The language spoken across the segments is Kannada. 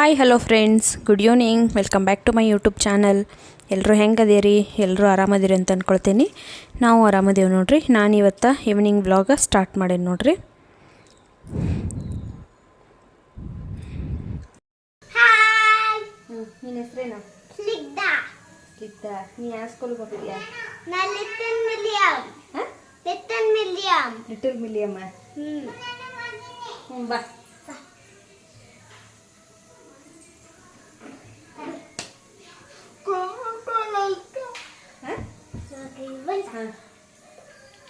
Hi hello friends, good evening. Welcome back to my YouTube channel. ಎಲ್ಲರೂ ಹೆಂಗದೀರಿ? ಎಲ್ಲರೂ ಆರಾಮದಿರಿ ಅಂತ ಅಂದ್ಕೊಳ್ತೀನಿ. ನಾವು ಆರಾಮದೇವು ನೋಡ್ರಿ. ನಾನು ಇವತ್ತು ಈವ್ನಿಂಗ್ ವ್ಲಾಗ ಸ್ಟಾರ್ಟ್ ಮಾಡೇನಿ ನೋಡ್ರಿ. ನಿನ್ನ ಹೆಸರೇನು? ಸ್ಲಿಗ್ದಾ. ಸ್ಲಿಗ್ದಾ. ನೀ ಯಾವ ಸ್ಕೂಲ್ಗೆ ಹೋಗ್ತೀಯಾ? ನಾನು Little Millennium. Little Millennium. Little ಮಿಲಿಯಮ್ಮ. ಬಾ.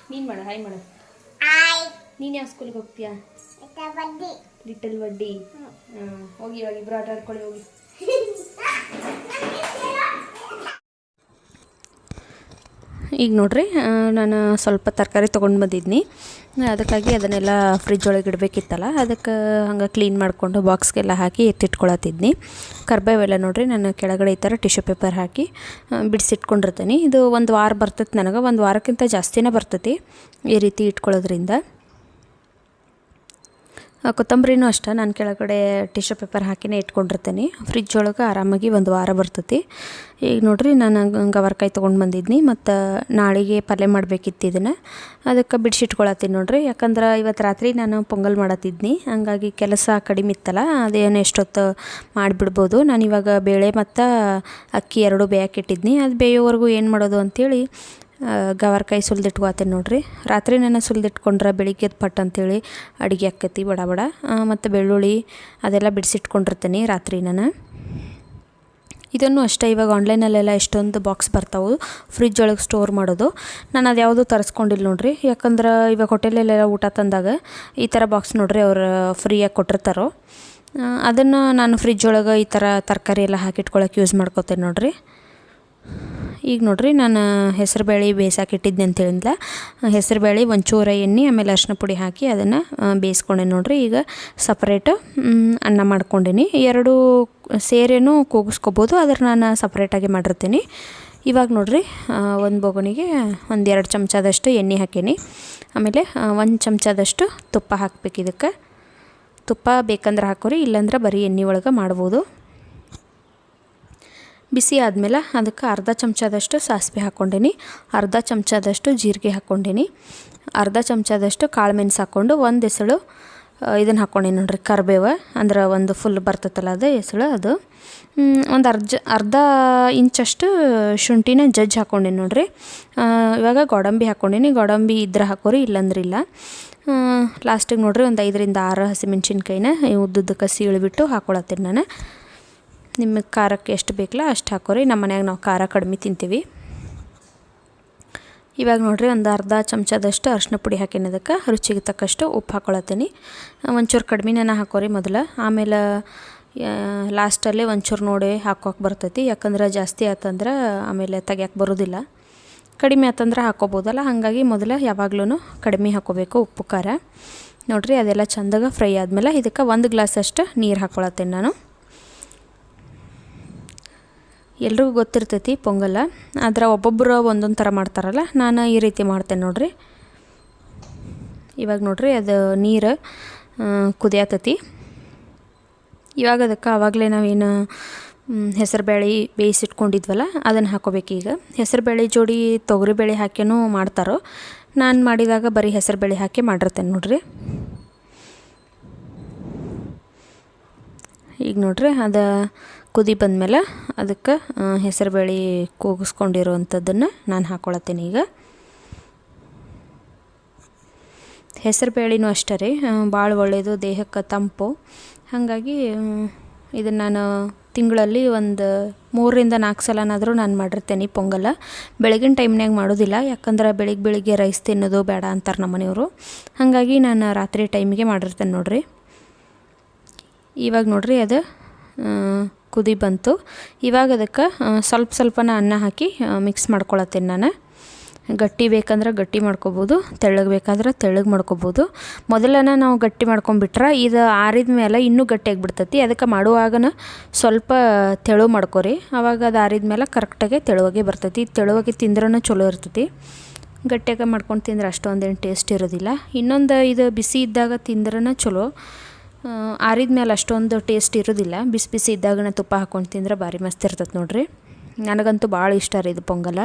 ನೀನು ಮಾಡು, ಹಾಯ್ ಮಾಡು. ನೀನು ಯಾವ ಸ್ಕೂಲ್ಗೆ ಹೋಗ್ತೀಯಾ? ಲಿಟಲ್ ವಡ್ಡಿ. ಹೋಗಿ ಇವಾಗ ಇಬ್ಬರು ಆಟ ಆಡ್ಕೊಳ್ಳಿ ಹೋಗಿ. ಈಗ ನೋಡ್ರಿ, ನಾನು ಸ್ವಲ್ಪ ತರಕಾರಿ ತೊಗೊಂಡು ಬಂದಿದ್ನಿ. ಅದಕ್ಕಾಗಿ ಅದನ್ನೆಲ್ಲ ಫ್ರಿಜ್ ಒಳಗೆ ಇಡಬೇಕಿತ್ತಲ್ಲ, ಅದಕ್ಕೆ ಹಂಗೆ ಕ್ಲೀನ್ ಮಾಡಿಕೊಂಡು ಬಾಕ್ಸ್ಗೆಲ್ಲ ಹಾಕಿ ಎತ್ತಿಟ್ಕೊಳತ್ತಿದ್ನಿ. ಕರ್ಬೇವೆಲ್ಲ ನೋಡ್ರಿ ನಾನು ಕೆಳಗಡೆ ಈ ಥರ ಟಿಶ್ಯೂ ಪೇಪರ್ ಹಾಕಿ ಬಿಡಿಸಿಟ್ಕೊಂಡಿರ್ತೀನಿ. ಇದು ಒಂದು ವಾರ ಬರ್ತೈತೆ ನನಗೆ. ಒಂದು ವಾರಕ್ಕಿಂತ ಜಾಸ್ತಿನೇ ಬರ್ತೈತಿ ಈ ರೀತಿ ಇಟ್ಕೊಳ್ಳೋದ್ರಿಂದ. ಕೊತ್ತಂಬರಿನೂ ಅಷ್ಟೇ ನಾನು ಕೆಳಗಡೆ ಟಿಶ್ಯೂ ಪೇಪರ್ ಹಾಕಿನೇ ಇಟ್ಕೊಂಡಿರ್ತೀನಿ. ಫ್ರಿಜ್ ಒಳಗೆ ಆರಾಮಾಗಿ ಒಂದು ವಾರ ಬರ್ತೈತಿ. ಈಗ ನೋಡ್ರಿ, ನಾನು ಗವರ್ಕಾಯಿ ತೊಗೊಂಡು ಬಂದಿದ್ನಿ ಮತ್ತು ನಾಳೆಗೆ ಪಲ್ಯ ಮಾಡಬೇಕಿತ್ತು. ಇದನ್ನು ಅದಕ್ಕೆ ಬಿಡಿಸಿಟ್ಕೊಳತ್ತೀನಿ ನೋಡ್ರಿ. ಯಾಕಂದ್ರೆ ಇವತ್ತು ರಾತ್ರಿ ನಾನು ಪೊಂಗಲ್ ಮಾಡತ್ತಿದ್ನಿ, ಹಂಗಾಗಿ ಕೆಲಸ ಕಡಿಮೆ ಇತ್ತಲ್ಲ, ಅದೇನು ಎಷ್ಟೊತ್ತು ಮಾಡಿಬಿಡ್ಬೋದು. ನಾನು ಇವಾಗ ಬೇಳೆ ಮತ್ತು ಅಕ್ಕಿ ಎರಡೂ ಬೇಯಕ್ಕಿಟ್ಟಿದ್ನಿ. ಅದು ಬೇಯೋವರೆಗೂ ಏನು ಮಾಡೋದು ಅಂಥೇಳಿ ಗವರ್ಕಾಯಿ ಸುಲಿದಿಟ್ಕೊತೀನಿ ನೋಡ್ರಿ. ರಾತ್ರಿ ನಾನು ಸುಲಿದಿಟ್ಕೊಂಡ್ರೆ ಬೆಳಿಗ್ಗೆ ಪಟ್ ಅಂತೇಳಿ ಅಡುಗೆ ಆಕ್ಕೈತಿ ಬಡ ಬಡ. ಮತ್ತು ಬೆಳ್ಳುಳ್ಳಿ ಅದೆಲ್ಲ ಬಿಡಿಸಿಟ್ಕೊಂಡಿರ್ತೀನಿ ರಾತ್ರಿ ನಾನು. ಇದನ್ನು ಅಷ್ಟೇ, ಇವಾಗ ಆನ್ಲೈನಲ್ಲೆಲ್ಲ ಎಷ್ಟೊಂದು ಬಾಕ್ಸ್ ಬರ್ತಾವೆ ಫ್ರಿಜ್ ಒಳಗೆ ಸ್ಟೋರ್ ಮಾಡೋದು. ನಾನು ಅದು ಯಾವುದೂ ತರಿಸ್ಕೊಂಡಿಲ್ಲ ನೋಡ್ರಿ. ಯಾಕಂದ್ರೆ ಇವಾಗ ಹೋಟೆಲಲ್ಲೆಲ್ಲ ಊಟ ತಂದಾಗ ಈ ಥರ ಬಾಕ್ಸ್ ನೋಡ್ರಿ ಅವ್ರು ಫ್ರೀಯಾಗಿ ಕೊಟ್ಟಿರ್ತಾರೋ, ಅದನ್ನು ನಾನು ಫ್ರಿಜ್ ಒಳಗೆ ಈ ಥರ ತರಕಾರಿ ಎಲ್ಲ ಹಾಕಿಟ್ಕೊಳಕ್ಕೆ ಯೂಸ್ ಮಾಡ್ಕೋತೇನೆ ನೋಡ್ರಿ. ಈಗ ನೋಡ್ರಿ, ನಾನು ಹೆಸರು ಬೇಳೆ ಬೇಯಿಸಾಕಿಟ್ಟಿದ್ದೆ ಅಂತ ಹೇಳಿದ್ಲ. ಹೆಸರು ಬೇಳೆ ಒಂಚೂರು ಎಣ್ಣೆ ಆಮೇಲೆ ಅರಿಶಿನ ಪುಡಿ ಹಾಕಿ ಅದನ್ನು ಬೇಯಿಸ್ಕೊಂಡೆ ನೋಡ್ರಿ. ಈಗ ಸಪ್ರೇಟು ಅನ್ನ ಮಾಡ್ಕೊಂಡೀನಿ. ಎರಡು ಸೇರೇನು ಕೂಗಿಸ್ಕೊಬೋದು, ಆದ್ರೆ ನಾನು ಸಪ್ರೇಟಾಗಿ ಮಾಡಿರ್ತೀನಿ. ಇವಾಗ ನೋಡ್ರಿ, ಒಂದು ಬೊಗಣಿಗೆ ಒಂದು 2 ಚಮಚದಷ್ಟು ಎಣ್ಣೆ ಹಾಕೀನಿ. ಆಮೇಲೆ 1 ಚಮಚದಷ್ಟು ತುಪ್ಪ ಹಾಕ್ಬೇಕು. ಇದಕ್ಕೆ ತುಪ್ಪ ಬೇಕಂದ್ರೆ ಹಾಕೋರಿ, ಇಲ್ಲಾಂದ್ರೆ ಬರೀ ಎಣ್ಣೆ ಒಳಗೆ ಮಾಡ್ಬೋದು. ಬಿಸಿ ಆದಮೇಲೆ ಅದಕ್ಕೆ ಅರ್ಧ ಚಮಚದಷ್ಟು ಸಾಸಿವೆ ಹಾಕ್ಕೊಂಡೀನಿ, ಅರ್ಧ ಚಮಚದಷ್ಟು ಜೀರಿಗೆ ಹಾಕ್ಕೊಂಡೀನಿ, ಅರ್ಧ ಚಮಚದಷ್ಟು ಕಾಳು ಮೆಣಸು ಹಾಕ್ಕೊಂಡು ಒಂದು ಎಸಳು ಇದನ್ನು ಹಾಕ್ಕೊಂಡೀನಿ ನೋಡ್ರಿ, ಕರಿಬೇವು. ಅಂದ್ರೆ ಒಂದು ಫುಲ್ ಬರ್ತೈತಲ್ಲ ಅದು ಎಸಳು, ಅದು ಒಂದು ಅರ್ಧ ಇಂಚಷ್ಟು ಶುಂಠಿನ ಜಜ್ಜಿ ಹಾಕ್ಕೊಂಡೀನಿ ನೋಡ್ರಿ. ಇವಾಗ ಗೋಡಂಬಿ ಹಾಕ್ಕೊಂಡೀನಿ. ಗೋಡಂಬಿ ಇದ್ರೆ ಹಾಕೋರಿ, ಇಲ್ಲಾಂದ್ರೆ ಇಲ್ಲ. ಲಾಸ್ಟಿಗೆ ನೋಡ್ರಿ ಒಂದು 5 ರಿಂದ 6 ಹಸಿಮೆಣ್ಸಿನ್ಕಾಯಿನ ಉದ್ದುದ್ದಕ್ಕೆ ಸೀಳಿಬಿಟ್ಟು ಹಾಕ್ಕೊಳತ್ತೀನಿ ನಾನು. ನಿಮಗೆ ಖಾರಕ್ಕೆ ಎಷ್ಟು ಬೇಕಲ್ಲ ಅಷ್ಟು ಹಾಕೋರಿ. ನಮ್ಮ ಮನ್ಯಾಗ ನಾವು ಖಾರ ಕಡಿಮೆ ತಿಂತೀವಿ. ಇವಾಗ ನೋಡ್ರಿ, ಒಂದು ಅರ್ಧ ಚಮಚದಷ್ಟು ಅರಿಶಿನ ಪುಡಿ ಹಾಕಿನ, ಅದಕ್ಕೆ ರುಚಿಗೆ ತಕ್ಕಷ್ಟು ಉಪ್ಪು ಹಾಕ್ಕೊಳತ್ತೀನಿ. ಒಂಚೂರು ಕಡಿಮೆನ ಹಾಕೋರಿ ಮೊದಲು, ಆಮೇಲೆ ಲಾಸ್ಟಲ್ಲಿ ಒಂಚೂರು ನೋಡಿ ಹಾಕೋಕೆ ಬರ್ತೈತಿ. ಯಾಕಂದ್ರೆ ಜಾಸ್ತಿ ಆತಂದ್ರೆ ಆಮೇಲೆ ತೆಗಿಯಕ್ಕೆ ಬರೋದಿಲ್ಲ. ಕಡಿಮೆ ಆತಂದ್ರೆ ಹಾಕೋಬೋದಲ್ಲ, ಹಾಗಾಗಿ ಮೊದಲು ಯಾವಾಗ್ಲೂ ಕಡಿಮೆ ಹಾಕೋಬೇಕು ಉಪ್ಪು ಖಾರ. ನೋಡ್ರಿ, ಅದೆಲ್ಲ ಚೆಂದಾಗ ಫ್ರೈ ಆದಮೇಲೆ ಇದಕ್ಕೆ 1 ಗ್ಲಾಸಷ್ಟು ನೀರು ಹಾಕ್ಕೊಳತ್ತೇನೆ ನಾನು. ಎಲ್ರಿಗೂ ಗೊತ್ತಿರ್ತೈತಿ ಪೊಂಗಲ್, ಆದ್ರೆ ಒಬ್ಬೊಬ್ಬರು ಒಂದೊಂದು ಥರ ಮಾಡ್ತಾರಲ್ಲ, ನಾನು ಈ ರೀತಿ ಮಾಡ್ತೇನೆ ನೋಡ್ರಿ. ಇವಾಗ ನೋಡ್ರಿ, ಅದು ನೀರು ಕುದಿಯತೈತಿ. ಇವಾಗ ಅದಕ್ಕೆ ಆವಾಗಲೇ ನಾವೇನು ಹೆಸರುಬೇಳೆ ಬೇಯಿಸಿಟ್ಕೊಂಡಿದ್ವಲ್ಲ ಅದನ್ನು ಹಾಕೋಬೇಕು. ಈಗ ಹೆಸರುಬೇಳೆ ಜೋಡಿ ತೊಗರಿಬೇಳೆ ಹಾಕಿನೂ ಮಾಡ್ತಾರೋ, ನಾನು ಮಾಡಿದಾಗ ಬರೀ ಹೆಸರುಬೇಳೆ ಹಾಕಿ ಮಾಡಿರ್ತೇನೆ ನೋಡ್ರಿ. ಈಗ ನೋಡ್ರಿ, ಅದು ಕುದಿ ಬಂದಮೇಲೆ ಅದಕ್ಕೆ ಹೆಸರುಬೇಳೆ ಕೂಗಿಸ್ಕೊಂಡಿರೋವಂಥದ್ದನ್ನು ನಾನು ಹಾಕ್ಕೊಳತ್ತೀನಿ. ಈಗ ಹೆಸರುಬೇಳೆನೂ ಅಷ್ಟೇ ರೀ, ಭಾಳ ಒಳ್ಳೆಯದು, ದೇಹಕ್ಕೆ ತಂಪು. ಹಾಗಾಗಿ ಇದನ್ನು ನಾನು ತಿಂಗಳಲ್ಲಿ ಒಂದು 3 ರಿಂದ 4 ಸಲನಾದರೂ ನಾನು ಮಾಡಿರ್ತೇನೆ ಪೊಂಗಲ್. ಬೆಳಗಿನ ಟೈಮ್ನಾಗ ಮಾಡೋದಿಲ್ಲ, ಯಾಕಂದ್ರೆ ಬೆಳಿಗ್ಗೆ ರೈಸ್ ತಿನ್ನೋದು ಬೇಡ ಅಂತಾರೆ ನಮ್ಮ ಮನೆಯವರು. ಹಾಗಾಗಿ ನಾನು ರಾತ್ರಿ ಟೈಮಿಗೆ ಮಾಡಿರ್ತೇನೆ ನೋಡ್ರಿ. ಇವಾಗ ನೋಡ್ರಿ, ಅದು ಕುದಿ ಬಂತು. ಇವಾಗ ಅದಕ್ಕೆ ಸ್ವಲ್ಪನ ಅನ್ನ ಹಾಕಿ ಮಿಕ್ಸ್ ಮಾಡ್ಕೊಳತ್ತೇನೆ ನಾನು. ಗಟ್ಟಿ ಬೇಕಂದ್ರೆ ಗಟ್ಟಿ ಮಾಡ್ಕೊಬೋದು, ತೆಳ್ಳಗೆ ಬೇಕಾದ್ರೆ ತೆಳ್ಳಗೆ ಮಾಡ್ಕೊಬೋದು. ಮೊದಲನ ನಾವು ಗಟ್ಟಿ ಮಾಡ್ಕೊಂಬಿಟ್ರೆ ಇದು ಆರಿದ ಮೇಲೆ ಇನ್ನೂ ಗಟ್ಟಿಯಾಗಿಬಿಡ್ತೈತಿ. ಅದಕ್ಕೆ ಮಾಡುವಾಗನ ಸ್ವಲ್ಪ ತೆಳು ಮಾಡ್ಕೊರಿ, ಆವಾಗ ಅದು ಆರಿದ ಮೇಲೆ ಕರೆಕ್ಟಾಗಿ ತೆಳುವಾಗೆ ಬರ್ತೈತಿ. ತೆಳುವಾಗೆ ತಿಂದ್ರೂ ಚಲೋ ಇರ್ತೈತಿ. ಗಟ್ಟಿಯಾಗ ಮಾಡ್ಕೊಂಡು ತಿಂದ್ರೆ ಅಷ್ಟೊಂದೇನು ಟೇಸ್ಟ್ ಇರೋದಿಲ್ಲ. ಇನ್ನೊಂದು ಇದು ಬಿಸಿ ಇದ್ದಾಗ ತಿಂದ್ರೂ ಚಲೋ. ಆರಿದ ಮೇಲೆ ಅಷ್ಟೊಂದು ಟೇಸ್ಟ್ ಇರೋದಿಲ್ಲ. ಬಿಸಿ ಬಿಸಿ ಇದ್ದಾಗನೇ ತುಪ್ಪ ಹಾಕ್ಕೊಂಡು ತಿಂದ್ರೆ ಭಾರಿ ಮಸ್ತ್ ಇರ್ತದೆ ನೋಡಿರಿ. ನನಗಂತೂ ಭಾಳ ಇಷ್ಟ ರೀ ಇದು ಪೊಂಗಲ.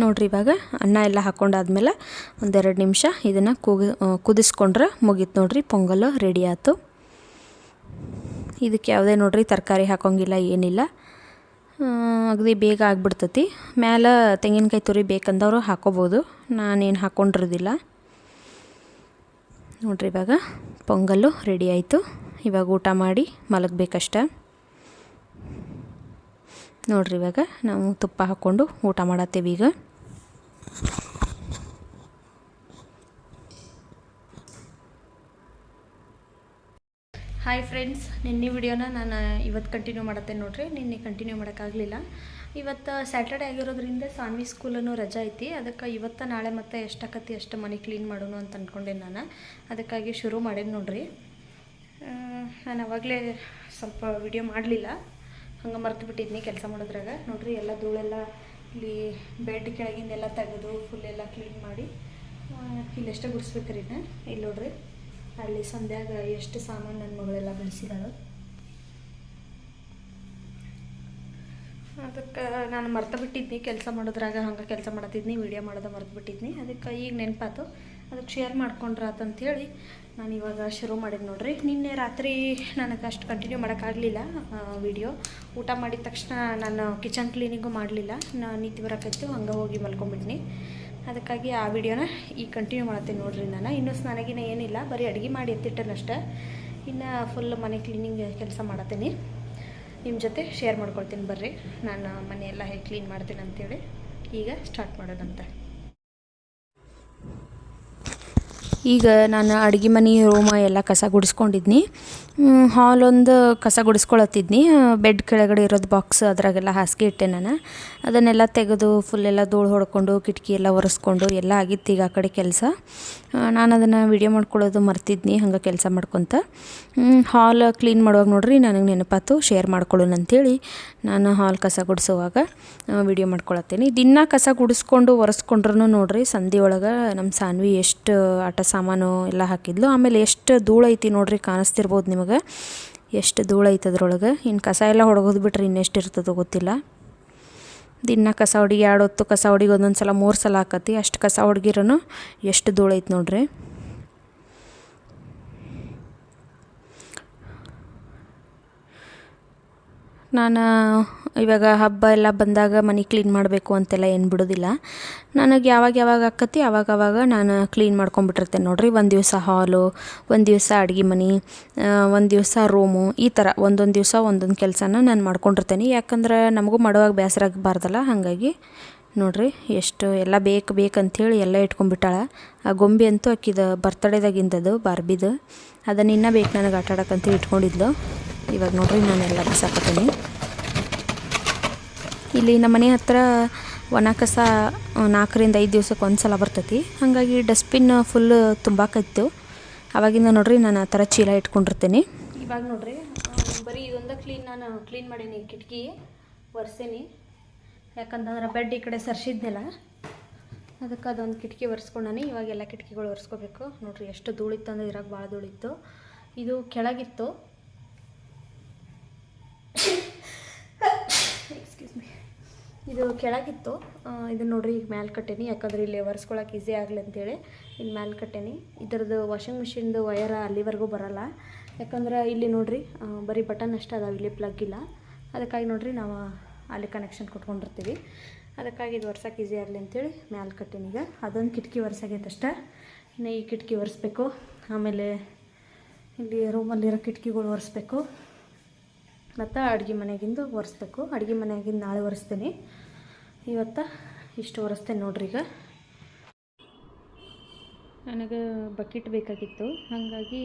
ನೋಡಿರಿ ಇವಾಗ ಅನ್ನ ಎಲ್ಲ ಹಾಕ್ಕೊಂಡಾದ್ಮೇಲೆ ಒಂದೆರಡು ನಿಮಿಷ ಇದನ್ನು ಕುದಿಸ್ಕೊಂಡ್ರೆ ಮುಗೀತು ನೋಡಿರಿ, ಪೊಂಗಲ್ ರೆಡಿ ಆಯ್ತು. ಇದಕ್ಕೆ ಯಾವುದೇ ನೋಡಿರಿ ತರಕಾರಿ ಹಾಕೋಂಗಿಲ್ಲ, ಏನಿಲ್ಲ, ಅಗದಿ ಬೇಗ ಆಗಿಬಿಡ್ತತಿ. ಮ್ಯಾಲೆ ತೆಂಗಿನಕಾಯಿ ತುರಿ ಬೇಕಂದವರು ಹಾಕೋಬೋದು, ನಾನೇನು ಹಾಕ್ಕೊಂಡಿರೋದಿಲ್ಲ. ನೋಡಿರಿ ಇವಾಗ ಪೊಂಗಲ್ಲು ರೆಡಿ ಆಯಿತು. ಇವಾಗ ಊಟ ಮಾಡಿ ಮಲಗಬೇಕಷ್ಟ. ನೋಡಿರಿ ಇವಾಗ ನಾವು ತುಪ್ಪ ಹಾಕ್ಕೊಂಡು ಊಟ ಮಾಡತ್ತೀವಿ ಈಗ. ಹಾಯ್ ಫ್ರೆಂಡ್ಸ್, ನಿನ್ನೆ ವಿಡಿಯೋನ ನಾನು ಇವತ್ತು ಕಂಟಿನ್ಯೂ ಮಾಡತ್ತೇನೆ ನೋಡಿರಿ. ನಿನ್ನೆ ಕಂಟಿನ್ಯೂ ಮಾಡೋಕ್ಕಾಗಲಿಲ್ಲ. ಇವತ್ತು ಸ್ಯಾಟರ್ಡೆ ಆಗಿರೋದ್ರಿಂದ ಸಾನ್ವಿ ಸ್ಕೂಲನ್ನು ರಜೆ ಐತಿ. ಅದಕ್ಕೆ ಇವತ್ತು ನಾಳೆ ಮತ್ತೆ ಎಷ್ಟಾಕತಿ ಅಷ್ಟು ಮನೆ ಕ್ಲೀನ್ ಮಾಡೋಣ ಅಂತ ಅಂದ್ಕೊಂಡೆ ನಾನು. ಅದಕ್ಕಾಗಿ ಶುರು ಮಾಡೇನಿ ನೋಡಿರಿ. ನಾನು ಅವಾಗಲೇ ಸ್ವಲ್ಪ ವಿಡಿಯೋ ಮಾಡಲಿಲ್ಲ, ಹಂಗೆ ಮರ್ತು ಬಿಟ್ಟಿದ್ನಿ ಕೆಲಸ ಮಾಡೋದ್ರಾಗ. ನೋಡಿರಿ ಎಲ್ಲ ಧೂಳೆಲ್ಲ ಇಲ್ಲಿ ಬೆಡ್ ಕೆಳಗಿಂದೆಲ್ಲ ತೆಗೆದು ಫುಲ್ ಎಲ್ಲ ಕ್ಲೀನ್ ಮಾಡಿ ಇಲ್ಲೆಷ್ಟೇ ಗುಡಿಸ್ಬೇಕ್ರಿ. ಇಲ್ಲಿ ನೋಡ್ರಿ ಅಲ್ಲಿ ಸಂಧ್ಯಾಗ ಎಷ್ಟು ಸಾಮಾನು ನನ್ನ ಮಗಳೆಲ್ಲ ಬಿಡಿಸಿದಾಳು. ಅದಕ್ಕೆ ನಾನು ಮರ್ತು ಬಿಟ್ಟಿದ್ನಿ ಕೆಲಸ ಮಾಡೋದ್ರಾಗ, ಹಂಗೆ ಕೆಲಸ ಮಾಡತ್ತಿದ್ನಿ, ವೀಡಿಯೋ ಮಾಡೋದು ಮರ್ತು ಬಿಟ್ಟಿದ್ನಿ. ಅದಕ್ಕೆ ಈಗ ನೆನಪಾತು, ಅದಕ್ಕೆ ಶೇರ್ ಮಾಡ್ಕೊಂಡ್ರಾತಂಥೇಳಿ ನಾನು ಇವಾಗ ಶುರು ಮಾಡಿದ್ದು ನೋಡಿರಿ. ನಿನ್ನೆ ರಾತ್ರಿ ನನಗೆ ಅಷ್ಟು ಕಂಟಿನ್ಯೂ ಮಾಡೋಕ್ಕಾಗಲಿಲ್ಲ ವಿಡಿಯೋ. ಊಟ ಮಾಡಿದ ತಕ್ಷಣ ನಾನು ಕಿಚನ್ ಕ್ಲೀನಿಂಗು ಮಾಡಲಿಲ್ಲ, ನಾನು ನಿದ್ದೆ ಬರೋಕ್ಕಿತ್ತು, ಹಂಗೆ ಹೋಗಿ ಮಲ್ಕೊಂಡ್ಬಿಟ್ನಿ. ಅದಕ್ಕಾಗಿ ಆ ವಿಡಿಯೋನ ಈಗ ಕಂಟಿನ್ಯೂ ಮಾಡ್ತೀನಿ ನೋಡಿರಿ. ನಾನು ಇನ್ನೂ ಸ್ನಾನಗಿನ ಏನಿಲ್ಲ, ಬರೀ ಅಡುಗೆ ಮಾಡಿ ಎತ್ತಿಟ್ಟನಷ್ಟೇ. ಇನ್ನು ಫುಲ್ ಮನೆ ಕ್ಲೀನಿಂಗ್ ಕೆಲಸ ಮಾಡತ್ತೀನಿ, ನಿಮ್ಮ ಜೊತೆ ಶೇರ್ ಮಾಡ್ಕೊಳ್ತೀನಿ. ಬರ್ರಿ ನಾನು ಮನೆಯೆಲ್ಲ ಹೇಗೆ ಕ್ಲೀನ್ ಮಾಡ್ತೀನಿ ಅಂತೇಳಿ ಈಗ ಸ್ಟಾರ್ಟ್ ಮಾಡೋದಂತೆ. ಈಗ ನಾನು ಅಡುಗೆ ಮನೆ ರೂಮ ಎಲ್ಲ ಕಸ ಗುಡಿಸ್ಕೊಂಡಿದ್ನಿ. ಹಾಲೊಂದು ಕಸ ಗುಡಿಸ್ಕೊಳತ್ತಿದ್ನಿ. ಬೆಡ್ ಕೆಳಗಡೆ ಇರೋದು ಬಾಕ್ಸ್ ಅದರಾಗೆಲ್ಲ ಹಾಸಿಗೆ ಇಟ್ಟೆ ನಾನು. ಅದನ್ನೆಲ್ಲ ತೆಗೆದು ಫುಲ್ಲೆಲ್ಲ ಧೂಳು ಹೊಡ್ಕೊಂಡು ಕಿಟಕಿ ಎಲ್ಲ ಒರೆಸ್ಕೊಂಡು ಎಲ್ಲ ಆಗಿತ್ತು ಈಗ ಆ ಕಡೆ ಕೆಲಸ. ನಾನು ಅದನ್ನು ವಿಡಿಯೋ ಮಾಡ್ಕೊಳ್ಳೋದು ಮರ್ತಿದ್ನಿ, ಹಂಗೆ ಕೆಲಸ ಮಾಡ್ಕೊತ. ಹಾಲ್ ಕ್ಲೀನ್ ಮಾಡುವಾಗ ನೋಡ್ರಿ ನನಗೆ ನೆನಪಾತು ಶೇರ್ ಮಾಡ್ಕೊಳ್ಳೋಣ ಅಂಥೇಳಿ ನಾನು ಹಾಲ್ ಕಸ ಗುಡಿಸುವಾಗ ವಿಡಿಯೋ ಮಾಡ್ಕೊಳತ್ತೀನಿ. ದಿನ ಕಸ ಗುಡಿಸ್ಕೊಂಡು ಒರೆಸ್ಕೊಂಡ್ರೂ ನೋಡ್ರಿ ಸಂಧಿ ಒಳಗೆ ನಮ್ಮ ಸಾನ್ವಿ ಎಷ್ಟು ಆಟ ಸಾಮಾನು ಎಲ್ಲ ಹಾಕಿದ್ಲು. ಆಮೇಲೆ ಎಷ್ಟು ಧೂಳು ಐತಿ ನೋಡ್ರಿ, ಕಾಣಿಸ್ತಿರ್ಬೋದು ನಿಮಗೆ ಎಷ್ಟು ಧೂಳು ಐತೆ ಅದ್ರೊಳಗೆ. ಇನ್ನು ಕಸ ಎಲ್ಲ ಹೊಡ್ಗೋದು ಬಿಟ್ರೆ ಇನ್ನೆಷ್ಟು ಇರ್ತದೋ ಗೊತ್ತಿಲ್ಲ. ದಿನ ಕಸ ಹೊಡಿಗೆ 2 ಹೊತ್ತು ಕಸ ಹೊಡಿಗೆ ಒಂದೊಂದು ಸಲ 3 ಸಲ ಹಾಕತಿ, ಅಷ್ಟು ಕಸ ಹೊಡ್ಗಿರೂ ಎಷ್ಟು ಧೂಳು ಐತೆ ನೋಡ್ರಿ. ನಾನು ಇವಾಗ ಹಬ್ಬ ಎಲ್ಲ ಬಂದಾಗ ಮನೆ ಕ್ಲೀನ್ ಮಾಡಬೇಕು ಅಂತೆಲ್ಲ ಏನು ಬಿಡೋದಿಲ್ಲ. ನನಗೆ ಯಾವಾಗ ಆಕತಿ ಆವಾಗ ನಾನು ಕ್ಲೀನ್ ಮಾಡ್ಕೊಂಬಿಟ್ಟಿರ್ತೇನೆ ನೋಡಿರಿ. ಒಂದು ದಿವಸ ಹಾಲು, ಒಂದು ದಿವಸ ಅಡುಗೆ ಮನೆ, ಒಂದು ದಿವಸ ರೂಮು, ಈ ಥರ ಒಂದೊಂದು ದಿವಸ ಒಂದೊಂದು ಕೆಲಸನ ನಾನು ಮಾಡ್ಕೊಂಡಿರ್ತೇನೆ. ಯಾಕಂದ್ರೆ ನಮಗೂ ಮಾಡುವಾಗ ಬೇಸರ ಆಗಬಾರ್ದಲ್ಲ, ಹಾಗಾಗಿ ನೋಡಿರಿ ಎಷ್ಟು ಎಲ್ಲ ಬೇಕಂಥೇಳಿ ಎಲ್ಲ ಇಟ್ಕೊಂಡ್ಬಿಟ್ಟಾಳ. ಆ ಗೊಂಬೆ ಅಂತೂ ಆಕಿದ ಬರ್ತಡೇದಾಗಿಂದದು ಬಾರ್ಬಿದು, ಅದನ್ನು ಇನ್ನೂ ಬೇಕು ನನಗೆ ಆಟ ಆಡೋಕ್ಕಂತ ಇಟ್ಕೊಂಡಿದ್ಲು. ಇವಾಗ ನೋಡಿರಿ ನಾನೆಲ್ಲ ಬಿಸಾಕತ್ತೀನಿ. ಇಲ್ಲಿ ನಮ್ಮ ಮನೆ ಹತ್ರ ಒಣ ಕಸ 4ರಿಂದ 5 ದಿವಸಕ್ಕೆ ಒಂದು ಸಲ ಬರ್ತೈತಿ. ಹಾಗಾಗಿ ಡಸ್ಟ್ಬಿನ್ ಫುಲ್ ತುಂಬಾಕತ್ತು. ಆವಾಗಿಂದ ನೋಡ್ರಿ ನಾನು ಆ ಥರ ಚೀಲ ಇಟ್ಕೊಂಡಿರ್ತೀನಿ. ಇವಾಗ ನೋಡ್ರಿ ಬರೀ ಇದೊಂದು ನಾನು ಕ್ಲೀನ್ ಮಾಡೀನಿ, ಕಿಟಕಿ ಒರೆಸೀನಿ. ಯಾಕಂತಂದ್ರೆ ಬೆಡ್ ಈ ಕಡೆ ಸರ್ಸಿದ್ನೆಲ್ಲ, ಅದಕ್ಕೆ ಅದೊಂದು ಕಿಟಕಿ ಒರೆಸ್ಕೊಂಡಾನಿ. ಇವಾಗೆಲ್ಲ ಕಿಟಕಿಗಳು ಒರೆಸ್ಕೋಬೇಕು. ನೋಡ್ರಿ ಎಷ್ಟು ಧೂಳಿತ್ತು ಅಂದರೆ ಇರಾಗ ಭಾಳ ಧೂಳಿತ್ತು. ಇದು ಕೆಳಗಿತ್ತು, ಎಕ್ಸ್ಕ್ಯೂಸ್ ಮೀ, ಇದು ಕೆಳಗಿತ್ತು. ಇದು ನೋಡ್ರಿ ಈಗ ಮ್ಯಾಲೆ ಕಟ್ಟೇನಿ, ಯಾಕಂದ್ರೆ ಇಲ್ಲಿ ಒರೆಸ್ಕೊಳಕ್ಕೆ ಈಸಿ ಆಗಲಿ ಅಂತೇಳಿ ಇಲ್ಲಿ ಮ್ಯಾಲೆ ಕಟ್ಟೇನಿ. ಇದರದ್ದು ವಾಷಿಂಗ್ ಮಿಷಿನ್ದು ವಯರ ಅಲ್ಲಿವರೆಗೂ ಬರೋಲ್ಲ, ಯಾಕಂದ್ರೆ ಇಲ್ಲಿ ನೋಡ್ರಿ ಬರೀ ಬಟನ್ ಅಷ್ಟೇ ಅದಾವೆ, ಇಲ್ಲಿ ಪ್ಲಗ್ ಇಲ್ಲ. ಅದಕ್ಕಾಗಿ ನೋಡ್ರಿ ನಾವು ಅಲ್ಲಿ ಕನೆಕ್ಷನ್ ಕೊಟ್ಕೊಂಡಿರ್ತೀವಿ. ಅದಕ್ಕಾಗಿ ಇದು ಒರ್ಸೋಕೆ ಈಸಿ ಆಗಲಿ ಅಂತೇಳಿ ಮ್ಯಾಲೆ ಕಟ್ಟೇನಿ. ಈಗ ಅದೊಂದು ಕಿಟಕಿ ಒರೆಸಾಗೈತಷ್ಟೇ, ಇನ್ನು ಈ ಕಿಟಕಿ ಒರೆಸ್ಬೇಕು. ಆಮೇಲೆ ಇಲ್ಲಿ ರೂಮಲ್ಲಿರೋ ಕಿಟಕಿಗಳು ಒರೆಸ್ಬೇಕು, ಮತ್ತು ಅಡುಗೆ ಮನೆಗಿಂದು ಒರೆಸ್ಬೇಕು. ಅಡುಗೆ ಮನೆಗಿಂದ ನಾಳೆ ಒರೆಸ್ತೀನಿ, ಇವತ್ತು ಇಷ್ಟು ಒರೆಸ್ತೇನೆ ನೋಡ್ರಿ. ಈಗ ನನಗೆ ಬಕೆಟ್ ಬೇಕಾಗಿತ್ತು, ಹಾಗಾಗಿ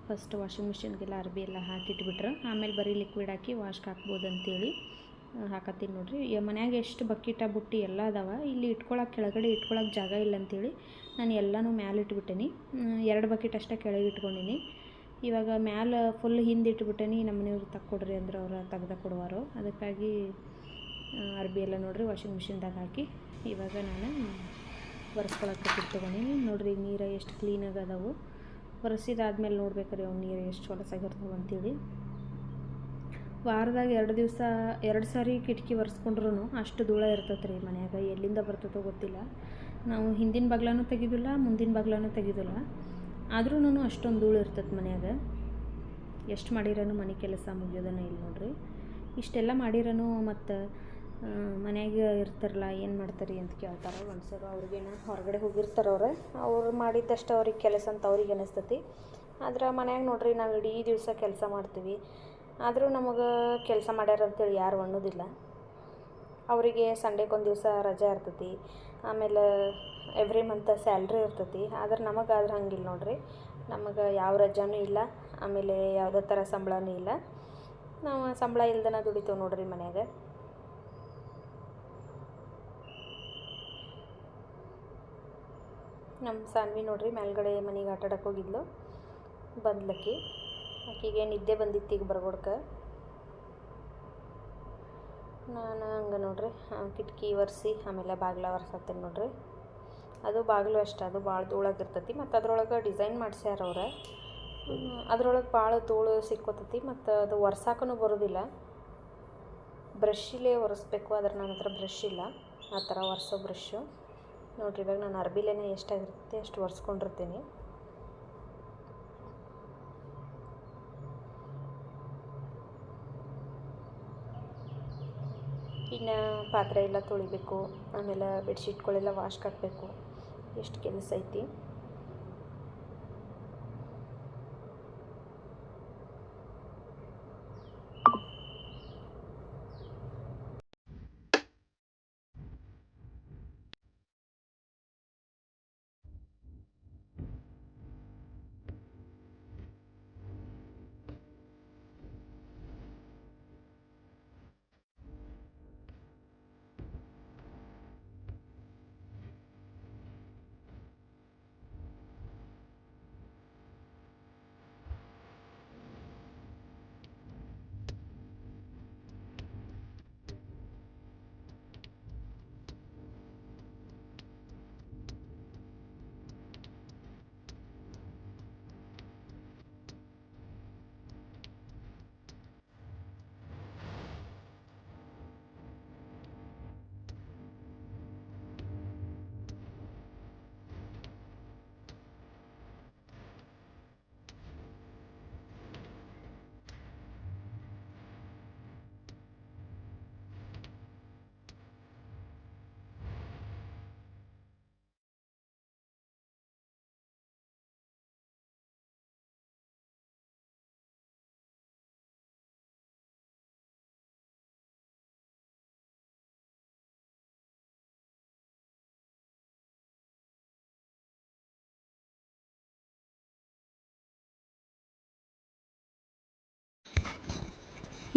ಫಸ್ಟ್ ವಾಷಿಂಗ್ ಮಿಷಿನ್ಗೆಲ್ಲ ಅರ್ಬಿ ಎಲ್ಲ ಹಾಕಿಟ್ಬಿಟ್ರೆ ಆಮೇಲೆ ಬರೀ ಲಿಕ್ವಿಡ್ ಹಾಕಿ ವಾಶ್ಗೆ ಹಾಕ್ಬೋದು ಅಂತೇಳಿ ಹಾಕತ್ತೀನಿ ನೋಡ್ರಿ. ಮನ್ಯಾಗ ಎಷ್ಟು ಬಕೆಟ ಬುಟ್ಟಿ ಎಲ್ಲ ಅದಾವ, ಇಲ್ಲಿ ಇಟ್ಕೊಳಕ್ಕೆ ಕೆಳಗಡೆ ಇಟ್ಕೊಳಕ್ಕೆ ಜಾಗ ಇಲ್ಲ ಅಂತೇಳಿ ನಾನು ಎಲ್ಲನೂ ಮ್ಯಾಲೆ ಇಟ್ಬಿಟ್ಟೇನಿ. 2 ಬಕೆಟ್ ಅಷ್ಟೇ ಕೆಳಗೆ ಇಟ್ಕೊಂಡೀನಿ. ಇವಾಗ ಮ್ಯಾಲೆ ಫುಲ್ ಹಿಂದೆ ಇಟ್ಬಿಟ್ಟೇನಿ. ನಮ್ಮ ಮನೆಯವ್ರಿಗೆ ತಕ್ಕೊಡ್ರಿ ಅಂದ್ರೆ ಅವ್ರು ತೆಗ್ದು ಕೊಡುವಾರು. ಅದಕ್ಕಾಗಿ ಅರ್ಬಿ ಎಲ್ಲ ನೋಡ್ರಿ ವಾಷಿಂಗ್ ಮಿಷಿನ್ದಾಗ ಹಾಕಿ ಇವಾಗ ನಾನು ಒರೆಸ್ಕೊಳಕ್ಕೆ ತೊಗೊಂಡಿನಿ. ನೋಡ್ರಿ ನೀರು ಎಷ್ಟು ಕ್ಲೀನಾಗಿ ಅದಾವು. ಒರೆಸಿದಾದ್ಮೇಲೆ ನೋಡ್ಬೇಕ್ರಿ ಅವ್ನು ನೀರು ಎಷ್ಟು ಹೊಲಸಾಗಿರ್ತಾವೆ ಅಂತೇಳಿ. ವಾರದಾಗ 2 ಸಾರಿ ಕಿಟಕಿ ಒರೆಸ್ಕೊಂಡ್ರೂ ಅಷ್ಟು ಧೂಳ ಇರ್ತೈತೆ ರೀ ಮನ್ಯಾಗ. ಎಲ್ಲಿಂದ ಬರ್ತೈತೋ ಗೊತ್ತಿಲ್ಲ. ನಾವು ಹಿಂದಿನ ಬಾಗ್ಲನೂ ತೆಗಿದಿಲ್ಲ, ಮುಂದಿನ ಬಾಗ್ಲನೂ ತೆಗಿದಿಲ್ಲ, ಆದ್ರೂ ಅಷ್ಟೊಂದು ಧೂಳು ಇರ್ತೈತೆ ಮನ್ಯಾಗ. ಎಷ್ಟು ಮಾಡಿರೋನು ಮನೆ ಕೆಲಸ ಮುಗಿಯೋದನ್ನ ಇಲ್ಲ ನೋಡ್ರಿ. ಇಷ್ಟೆಲ್ಲ ಮಾಡಿರೋನು ಮತ್ತು ಮನ್ಯಾಗ ಇರ್ತಾರಲ್ಲ ಏನು ಮಾಡ್ತಾರೆ ಅಂತ ಕೇಳ್ತಾರೆ ಗಂಡಸರು. ಅವ್ರಿಗೇನು ಹೊರಗಡೆ ಹೋಗಿರ್ತಾರೆ ಅವ್ರು ಮಾಡಿದ್ದಷ್ಟು ಅವ್ರಿಗೆ ಕೆಲಸ ಅಂತ ಅವ್ರಿಗೆ ಅನಿಸ್ತತಿ. ಆದ್ರೆ ಮನ್ಯಾಗ ನೋಡ್ರಿ ನಾವು ಇಡೀ ದಿವಸ ಕೆಲಸ ಮಾಡ್ತೀವಿ, ಆದರೂ ನಮಗೆ ಕೆಲಸ ಮಾಡ್ಯಾರ ಅಂತೇಳಿ ಯಾರು ಅನ್ನೋದಿಲ್ಲ. ಅವರಿಗೆ ಸಂಡೇಗೊಂದು ದಿವಸ ರಜೆ ಇರ್ತೈತಿ, ಆಮೇಲೆ ಎವ್ರಿ ಮಂತ್ ಸ್ಯಾಲ್ರಿ ಇರ್ತೈತಿ. ಆದ್ರೆ ನಮಗಾದ್ರೆ ಹಂಗಿಲ್ಲ ನೋಡ್ರಿ. ನಮಗೆ ಯಾವ ರಜಾನೂ ಇಲ್ಲ, ಆಮೇಲೆ ಯಾವುದೇ ಥರ ಸಂಬಳನೂ ಇಲ್ಲ. ನಾವು ಸಂಬಳ ಇಲ್ದನ ದುಡಿತೇವೆ ನೋಡ್ರಿ ಮನ್ಯಾಗ. ನಮ್ಮ ಸಾನ್ವಿ ನೋಡ್ರಿ ಮೇಲ್ಗಡೆ ಮನೆಗೆ ಆಟಾಡಕ್ಕೆ ಹೋಗಿದ್ಲು, ಬಂದ್ಲಕ್ಕಿ. ಆಕೆಗೆ ನಿದ್ದೆ ಬಂದಿತ್ತು ಈಗ ಬರ್ಗೊಡ್ಕೆ. ನಾನು ಹಂಗೆ ನೋಡ್ರಿ ಕಿಟಕಿ ಒರೆಸಿ ಆಮೇಲೆ ಬಾಗಿಲ ಒರೆಸತ್ತೇನೆ ನೋಡ್ರಿ. ಅದು ಬಾಗಿಲು ಅಷ್ಟೇ, ಅದು ಭಾಳ ಧೂಳಾಗಿರ್ತೈತಿ. ಮತ್ತು ಅದ್ರೊಳಗೆ ಡಿಸೈನ್ ಮಾಡ್ಸ್ಯಾರ ಅವ್ರು. ಅದ್ರೊಳಗೆ ಭಾಳ ಧೂಳು ಸಿಕ್ಕೋತೈತಿ ಮತ್ತು ಅದು ಒರ್ಸಾಕೂ ಬರೋದಿಲ್ಲ. ಬ್ರಷಿಲೇ ಒರೆಸ್ಬೇಕು, ಆದ್ರೆ ನನ್ನ ಹತ್ರ ಬ್ರಷ್ ಇಲ್ಲ, ಆ ಥರ ಒರೆಸೋ ಬ್ರಷು. ನೋಡ್ರಿ ಇವಾಗ ನಾನು ಅರ್ಬಿಲೇನೆ ಎಷ್ಟಾಗಿರುತ್ತೆ ಅಷ್ಟು ಒರೆಸ್ಕೊಂಡಿರ್ತೀನಿ. ಇನ್ನು ಪಾತ್ರೆ ಎಲ್ಲ ತೊಳಿಬೇಕು, ಆಮೇಲೆ ಬೆಡ್ಶೀಟ್ಗಳೆಲ್ಲ ವಾಶ್ಗೆ ಹಾಕಬೇಕು. ಎಷ್ಟು ಕೆಲಸ ಐತಿ.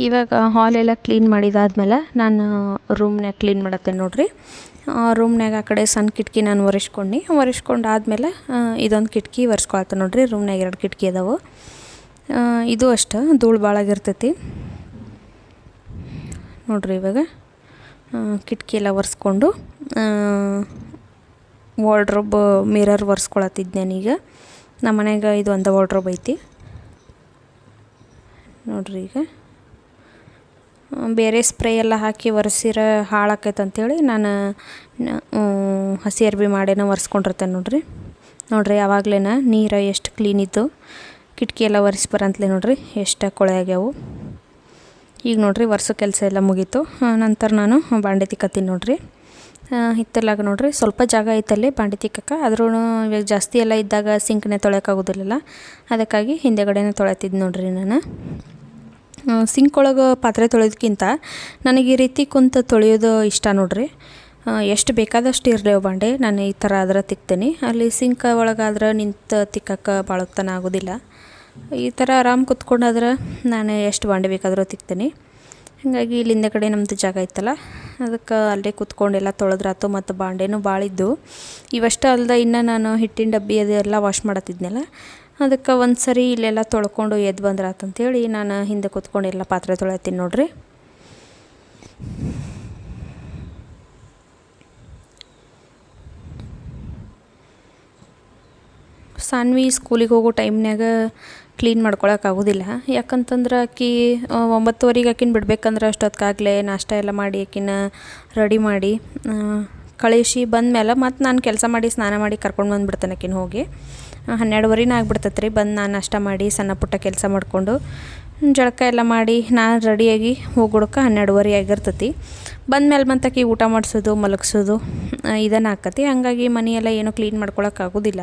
ಇವಾಗ ಹಾಲೆಲ್ಲ ಕ್ಲೀನ್ ಮಾಡಿದಾದ್ಮೇಲೆ ನಾನು ರೂಮ್ನ್ಯಾಗ ಕ್ಲೀನ್ ಮಾಡತ್ತೇನೆ ನೋಡ್ರಿ. ರೂಮ್ನ್ಯಾಗ ಆ ಕಡೆ ಸಣ್ಣ ಕಿಟಕಿ ನಾನು ಒರೆಸ್ಕೊಂಡಾದ್ಮೇಲೆ ಇದೊಂದು ಕಿಟಕಿ ಒರೆಸ್ಕೊಳ್ತೇನೆ ನೋಡ್ರಿ. ರೂಮ್ನ್ಯಾಗ 2 ಕಿಟಕಿ ಅದಾವೆ. ಇದು ಅಷ್ಟೇ ಧೂಳು ಭಾಳ ಆಗಿರ್ತೈತಿ ನೋಡ್ರಿ. ಇವಾಗ ಕಿಟಕಿ ಎಲ್ಲ ಒರೆಸ್ಕೊಂಡು ವಾರ್ಡ್ರೋಬ್ ಮಿರರ್ ಒರೆಸ್ಕೊಳತ್ತಿದ್ದು ನಾನೀಗ. ನಮ್ಮ ಮನ್ಯಾಗ ಇದು ಒಂದು ವಾರ್ಡ್ರೋಬ್ ಐತಿ ನೋಡ್ರಿ. ಈಗ ಬೇರೆ ಸ್ಪ್ರೇ ಎಲ್ಲ ಹಾಕಿ ಒರೆಸಿರ ಹಾಳಾಕೈತೆ ಅಂಥೇಳಿ ನಾನು ಹಸಿ ಅರ್ಬಿ ಮಾಡೇನ ಒರೆಸ್ಕೊಂಡಿರ್ತೇನೆ ನೋಡ್ರಿ. ಆವಾಗಲೇ ನೀರು ಎಷ್ಟು ಕ್ಲೀನ್ ಇತ್ತು. ಕಿಟಕಿ ಎಲ್ಲ ಒರೆಸಿ ಬರಂತಲೇ ನೋಡ್ರಿ ಎಷ್ಟು ಕೊಳೆ ಆಗ್ಯಾವು. ಈಗ ನೋಡ್ರಿ ಒರೆಸೋ ಕೆಲಸ ಎಲ್ಲ ಮುಗೀತು. ನಂತರ ನಾನು ಬಾಂಡೆ ತಿಕ್ಕತ್ತೀನಿ ನೋಡ್ರಿ. ಹಿತ್ತಲಾಗ ನೋಡ್ರಿ ಸ್ವಲ್ಪ ಜಾಗ ಐತಲ್ಲಿ ಬಾಂಡೆ ತಿಕ್ಕಕ್ಕೆ. ಆದ್ರೂ ಇವಾಗ ಜಾಸ್ತಿ ಎಲ್ಲ ಇದ್ದಾಗ ಸಿಂಕ್ನೇ ತೊಳೆಯೋಕ್ಕಾಗೋದಿಲ್ಲಲ್ಲ, ಅದಕ್ಕಾಗಿ ಹಿಂದೆಗಡೆನೇ ತೊಳೆತಿದ್ದು ನೋಡ್ರಿ ನಾನು. ಸಿಂಕ್ ಒಳಗೆ ಪಾತ್ರೆ ತೊಳೆಯೋದಕ್ಕಿಂತ ನನಗೆ ಈ ರೀತಿ ಕುಂತು ತೊಳೆಯೋದು ಇಷ್ಟ ನೋಡ್ರಿ. ಎಷ್ಟು ಬೇಕಾದಷ್ಟು ಇರಲಿ ಬಾಂಡೆ, ನಾನು ಈ ಥರ ಆದ್ರೆ ತಿಕ್ತೀನಿ. ಅಲ್ಲಿ ಸಿಂಕ್ ಒಳಗಾದ್ರೆ ನಿಂತು ತಿಕ್ಕಕ್ಕೆ ಭಾಳ ಹೊತ್ತನ ಆಗೋದಿಲ್ಲ. ಈ ಥರ ಆರಾಮ್ ಕುತ್ಕೊಂಡಾದ್ರೆ ನಾನು ಎಷ್ಟು ಬಾಂಡೆ ಬೇಕಾದರೂ ತಿಕ್ತೀನಿ. ಹಾಗಾಗಿ ಇಲ್ಲಿಂದ ಕಡೆ ನಮ್ಮದು ಜಾಗ ಇತ್ತಲ್ಲ, ಅದಕ್ಕೆ ಅಲ್ಲೇ ಕುತ್ಕೊಂಡೆಲ್ಲ ತೊಳೆದ್ರಾತು. ಮತ್ತು ಬಾಂಡೆನೂ ಭಾಳ ಇದ್ದು ಇವಷ್ಟೇ ಅಲ್ದೆ ಇನ್ನು ನಾನು ಹಿಟ್ಟಿನ ಡಬ್ಬಿ ಅದೆಲ್ಲ ವಾಶ್ ಮಾಡತ್ತಿದ್ನಲ್ಲ, ಅದಕ್ಕೆ ಒಂದು ಸರಿ ಇಲ್ಲೆಲ್ಲ ತೊಳ್ಕೊಂಡು ಎದ್ದು ಬಂದ್ರಾತಂತೇಳಿ ನಾನು ಹಿಂದೆ ಕುತ್ಕೊಂಡು ಎಲ್ಲ ಪಾತ್ರೆ ತೊಳೆತೀನಿ ನೋಡ್ರಿ. ಸಾನ್ವಿ ಸ್ಕೂಲಿಗೆ ಹೋಗೋ ಟೈಮ್ನಾಗ ಕ್ಲೀನ್ ಮಾಡ್ಕೊಳಕ್ಕಾಗೋದಿಲ್ಲ. ಯಾಕಂತಂದ್ರೆ ಆಕಿ 9:30ಗೆ ಆಕಿನ ಬಿಡ್ಬೇಕಂದ್ರೆ ಅಷ್ಟೊತ್ತಿಗಾಗಲೇ ನಾಷ್ಟ ಎಲ್ಲ ಮಾಡಿ ಆಕಿನ ರೆಡಿ ಮಾಡಿ ಕಳಿಸಿ ಬಂದಮೇಲೆ ಮತ್ತು ನಾನು ಕೆಲಸ ಮಾಡಿ ಸ್ನಾನ ಮಾಡಿ ಕರ್ಕೊಂಡು ಬಂದುಬಿಡ್ತೇನೆ ಆಕಿನ ಹೋಗಿ. 12:30 ಆಗ್ಬಿಡ್ತೈತೆ ರೀ. ಬಂದು ನಾನು ನಾಷ್ಟ ಮಾಡಿ ಸಣ್ಣ ಪುಟ್ಟ ಕೆಲಸ ಮಾಡಿಕೊಂಡು ಜಳಕ ಎಲ್ಲ ಮಾಡಿ ನಾನು ರೆಡಿಯಾಗಿ ಹೋಗೋಡಕ್ಕೆ 12:30 ಆಗಿರ್ತೈತಿ. ಬಂದಮೇಲೆ ಮತ್ತು ಆಕಿ ಊಟ ಮಾಡಿಸೋದು ಮಲಗಿಸೋದು ಇದನ್ನು ಆಕತಿ. ಹಂಗಾಗಿ ಮನೆಯೆಲ್ಲ ಏನೂ ಕ್ಲೀನ್ ಮಾಡ್ಕೊಳಕ್ಕಾಗೋದಿಲ್ಲ.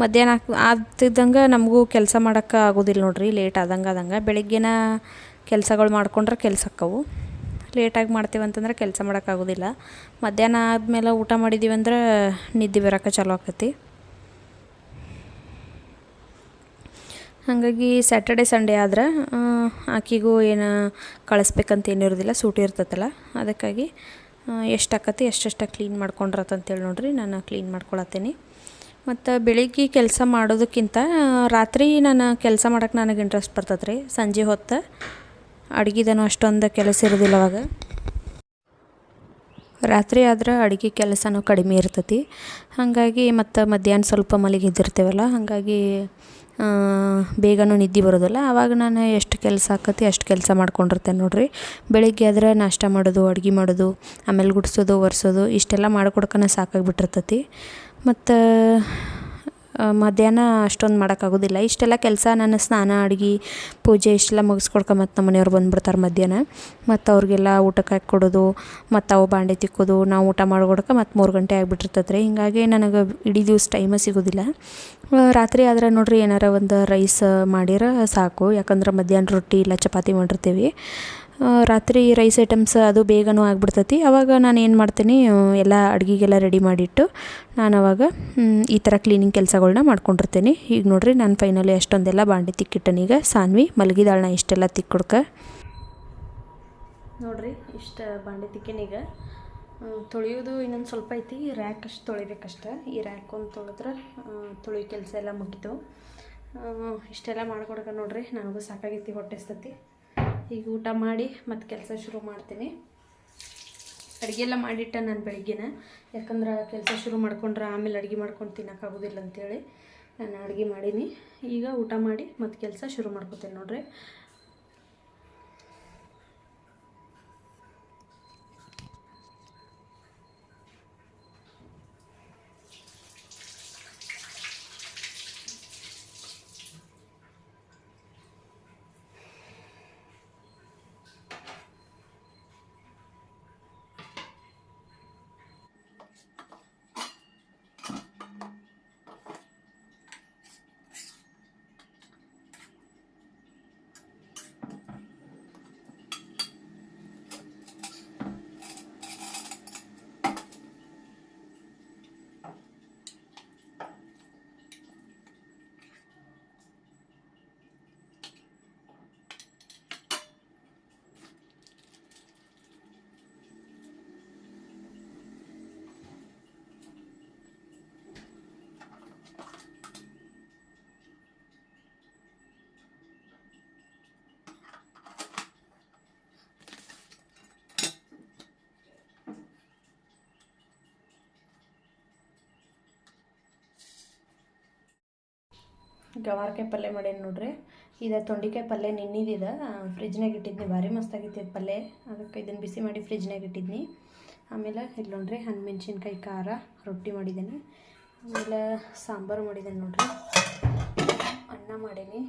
ಮಧ್ಯಾಹ್ನ ಆಗ್ತಿದ್ದಂಗೆ ನಮಗೂ ಕೆಲಸ ಮಾಡೋಕ್ಕೆ ಆಗೋದಿಲ್ಲ ನೋಡ್ರಿ. ಲೇಟ್ ಆದಂಗೆ ಬೆಳಿಗ್ಗೆನ ಕೆಲಸಗಳು ಮಾಡ್ಕೊಂಡ್ರೆ ಕೆಲಸ ಆಕ್ಕವು. ಲೇಟಾಗಿ ಮಾಡ್ತೀವಂತಂದ್ರೆ ಕೆಲಸ ಮಾಡೋಕ್ಕಾಗೋದಿಲ್ಲ. ಮಧ್ಯಾಹ್ನ ಆದಮೇಲೆ ಊಟ ಮಾಡಿದ್ದೀವಿ ಅಂದ್ರೆ ನಿದ್ದೆ ಬರೋಕೆ ಚಾಲೂ ಆಕತಿ. ಹಾಗಾಗಿ ಸ್ಯಾಟರ್ಡೆ ಸಂಡೇ ಆದ್ರೆ ಆಕಿಗೂ ಏನು ಕಳಿಸ್ಬೇಕಂತ ಏನಿರೋದಿಲ್ಲ, ಸೂಟಿ ಇರ್ತೈತಲ್ಲ. ಅದಕ್ಕಾಗಿ ಎಷ್ಟು ಆಕತಿ ಎಷ್ಟೆಷ್ಟು ಕ್ಲೀನ್ ಮಾಡ್ಕೊಂಡ್ರತ್ತಂತೇಳಿ ನೋಡ್ರಿ ನಾನು ಕ್ಲೀನ್ ಮಾಡ್ಕೊಳತ್ತೀನಿ. ಮತ್ತು ಬೆಳಿಗ್ಗೆ ಕೆಲಸ ಮಾಡೋದಕ್ಕಿಂತ ರಾತ್ರಿ ನಾನು ಕೆಲಸ ಮಾಡೋಕ್ಕೆ ನನಗೆ ಇಂಟ್ರೆಸ್ಟ್ ಬರ್ತದೆ ರೀ. ಸಂಜೆ ಹೊತ್ತು ಅಡುಗೆದೇನೋ ಅಷ್ಟೊಂದು ಕೆಲಸ ಇರೋದಿಲ್ಲ ಅವಾಗ. ರಾತ್ರಿ ಆದ್ರೆ ಅಡುಗೆ ಕೆಲಸನೂ ಕಡಿಮೆ ಇರ್ತೈತಿ. ಹಾಗಾಗಿ ಮತ್ತು ಮಧ್ಯಾಹ್ನ ಸ್ವಲ್ಪ ಮಲಗಿದ್ದಿರ್ತೇವಲ್ಲ, ಹಾಗಾಗಿ ಬೇಗನೂ ನಿದ್ದೆ ಬರೋದಿಲ್ಲ. ಆವಾಗ ನಾನು ಎಷ್ಟು ಕೆಲಸ ಆಕತಿ ಅಷ್ಟು ಕೆಲಸ ಮಾಡ್ಕೊಂಡಿರ್ತೇನೆ ನೋಡ್ರಿ. ಬೆಳಿಗ್ಗೆ ಆದ್ರೆ ನಾಷ್ಟ ಮಾಡೋದು, ಅಡುಗೆ ಮಾಡೋದು, ಆಮೇಲೆ ಗುಡಿಸೋದು ಒರೆಸೋದು ಇಷ್ಟೆಲ್ಲ ಮಾಡ್ಕೊಡ್ಕನ ಸಾಕಾಗಿಬಿಟ್ಟಿರ್ತೈತಿ. ಮತ್ತು ಮಧ್ಯಾಹ್ನ ಅಷ್ಟೊಂದು ಮಾಡೋಕ್ಕಾಗೋದಿಲ್ಲ. ಇಷ್ಟೆಲ್ಲ ಕೆಲಸ ನಾನು ಸ್ನಾನ ಅಡುಗೆ ಪೂಜೆ ಇಷ್ಟೆಲ್ಲ ಮುಗಿಸ್ಕೊಡ್ಕ ಮತ್ತು ನಮ್ಮ ಮನೆಯವ್ರು ಬಂದುಬಿಡ್ತಾರೆ ಮಧ್ಯಾಹ್ನ. ಮತ್ತು ಅವ್ರಿಗೆಲ್ಲ ಊಟಕ್ಕೆ ಹಾಕಿ ಕೊಡೋದು, ಮತ್ತು ಅವು ಬಾಂಡೆ ತಿಕ್ಕೋದು, ನಾವು ಊಟ ಮಾಡ್ಕೊಡಕ್ಕೆ ಮತ್ತು 3 ಗಂಟೆ ಆಗಿಬಿಟ್ಟಿರ್ತೈತೆ ರೀ. ಹೀಗಾಗಿ ನನಗೆ ಇಡೀ ದಿವಸ ಟೈಮೇ ಸಿಗೋದಿಲ್ಲ. ರಾತ್ರಿ ಆದ್ರೆ ನೋಡ್ರಿ ಏನಾರ ಒಂದು ರೈಸ್ ಮಾಡಿರ ಸಾಕು. ಯಾಕಂದ್ರೆ ಮಧ್ಯಾಹ್ನ ರೊಟ್ಟಿ ಇಲ್ಲ ಚಪಾತಿ ಮಾಡಿರ್ತೀವಿ. ರಾತ್ರಿ ರೈಸ್ ಐಟಮ್ಸ್ ಅದು ಬೇಗನೂ ಆಗಿಬಿಡ್ತೈತಿ. ಆವಾಗ ನಾನು ಏನು ಮಾಡ್ತೀನಿ, ಎಲ್ಲ ಅಡುಗೆಗೆಲ್ಲ ರೆಡಿ ಮಾಡಿಟ್ಟು ನಾನು ಆವಾಗ ಈ ಥರ ಕ್ಲೀನಿಂಗ್ ಕೆಲಸಗಳ್ನ ಮಾಡ್ಕೊಂಡಿರ್ತೀನಿ. ಈಗ ನೋಡ್ರಿ ನಾನು ಫೈನಲಿ ಅಷ್ಟೊಂದೆಲ್ಲ ಬಾಂಡೆ ತಿಕ್ಕಿಟ್ಟನೀಗ. ಸಾನ್ವಿ ಮಲಗಿದಾಳನ್ನ ಇಷ್ಟೆಲ್ಲ ತಿಕ್ಕೊಡ್ಕ ನೋಡ್ರಿ. ಇಷ್ಟು ಬಾಂಡೆ ತಿಕ್ಕೇನೀಗ. ತೊಳೆಯೋದು ಇನ್ನೊಂದು ಸ್ವಲ್ಪ ಐತಿ. ರ್ಯಾಕ್ ಅಷ್ಟು ತೊಳಿಬೇಕಷ್ಟೆ. ಈ ರ್ಯಾಕ್ ಒಂದು ತೊಳೆದ್ರೆ ತೊಳೆಯೋ ಕೆಲಸ ಎಲ್ಲ ಮುಗಿತು. ಇಷ್ಟೆಲ್ಲ ಮಾಡ್ಕೊಡ್ಕ ನೋಡ್ರಿ ನನಗೂ ಸಾಕಾಗೈತಿ, ಹೊಟ್ಟೆ ಹಸ್ತೈತಿ. ಈಗ ಊಟ ಮಾಡಿ ಮತ್ತು ಕೆಲಸ ಶುರು ಮಾಡ್ತೀನಿ. ಅಡುಗೆ ಎಲ್ಲ ಮಾಡಿಟ್ಟ ನಾನು ಬೆಳಗ್ಗೆನ, ಯಾಕಂದ್ರೆ ಕೆಲಸ ಶುರು ಮಾಡ್ಕೊಂಡ್ರೆ ಆಮೇಲೆ ಅಡುಗೆ ಮಾಡ್ಕೊಂಡು ತಿನ್ನೋಕ್ಕಾಗೋದಿಲ್ಲ ಅಂಥೇಳಿ ನಾನು ಅಡುಗೆ ಮಾಡೀನಿ. ಈಗ ಊಟ ಮಾಡಿ ಮತ್ತು ಕೆಲಸ ಶುರು ಮಾಡ್ಕೊತೀನಿ ನೋಡ್ರಿ. ಗವಾರಕಾಯಿ ಪಲ್ಯ ಮಾಡೇನಿ ನೋಡ್ರಿ. ಇದು ತೊಂಡಿಕಾಯಿ ಪಲ್ಯ ನಿನ್ನಿದಿದೆ ಫ್ರಿಜ್ನಾಗ ಇಟ್ಟಿದ್ನಿ. ಭಾರಿ ಮಸ್ತಾಗಿತ್ತು ಇದು ಪಲ್ಯ. ಅದಕ್ಕೆ ಇದನ್ನು ಬಿಸಿ ಮಾಡಿ ಫ್ರಿಜ್ನಾಗ ಇಟ್ಟಿದ್ನಿ. ಆಮೇಲೆ ಇಲ್ಲಿ ನೋಡ್ರಿ ಹಣ್ಣುಮೆಣ್ಸಿನ್ಕಾಯಿ ಖಾರ ರೊಟ್ಟಿ ಮಾಡಿದ್ದೀನಿ. ಆಮೇಲೆ ಸಾಂಬಾರು ಮಾಡಿದ್ದೇನೆ ನೋಡ್ರಿ. ಅನ್ನ ಮಾಡೀನಿ.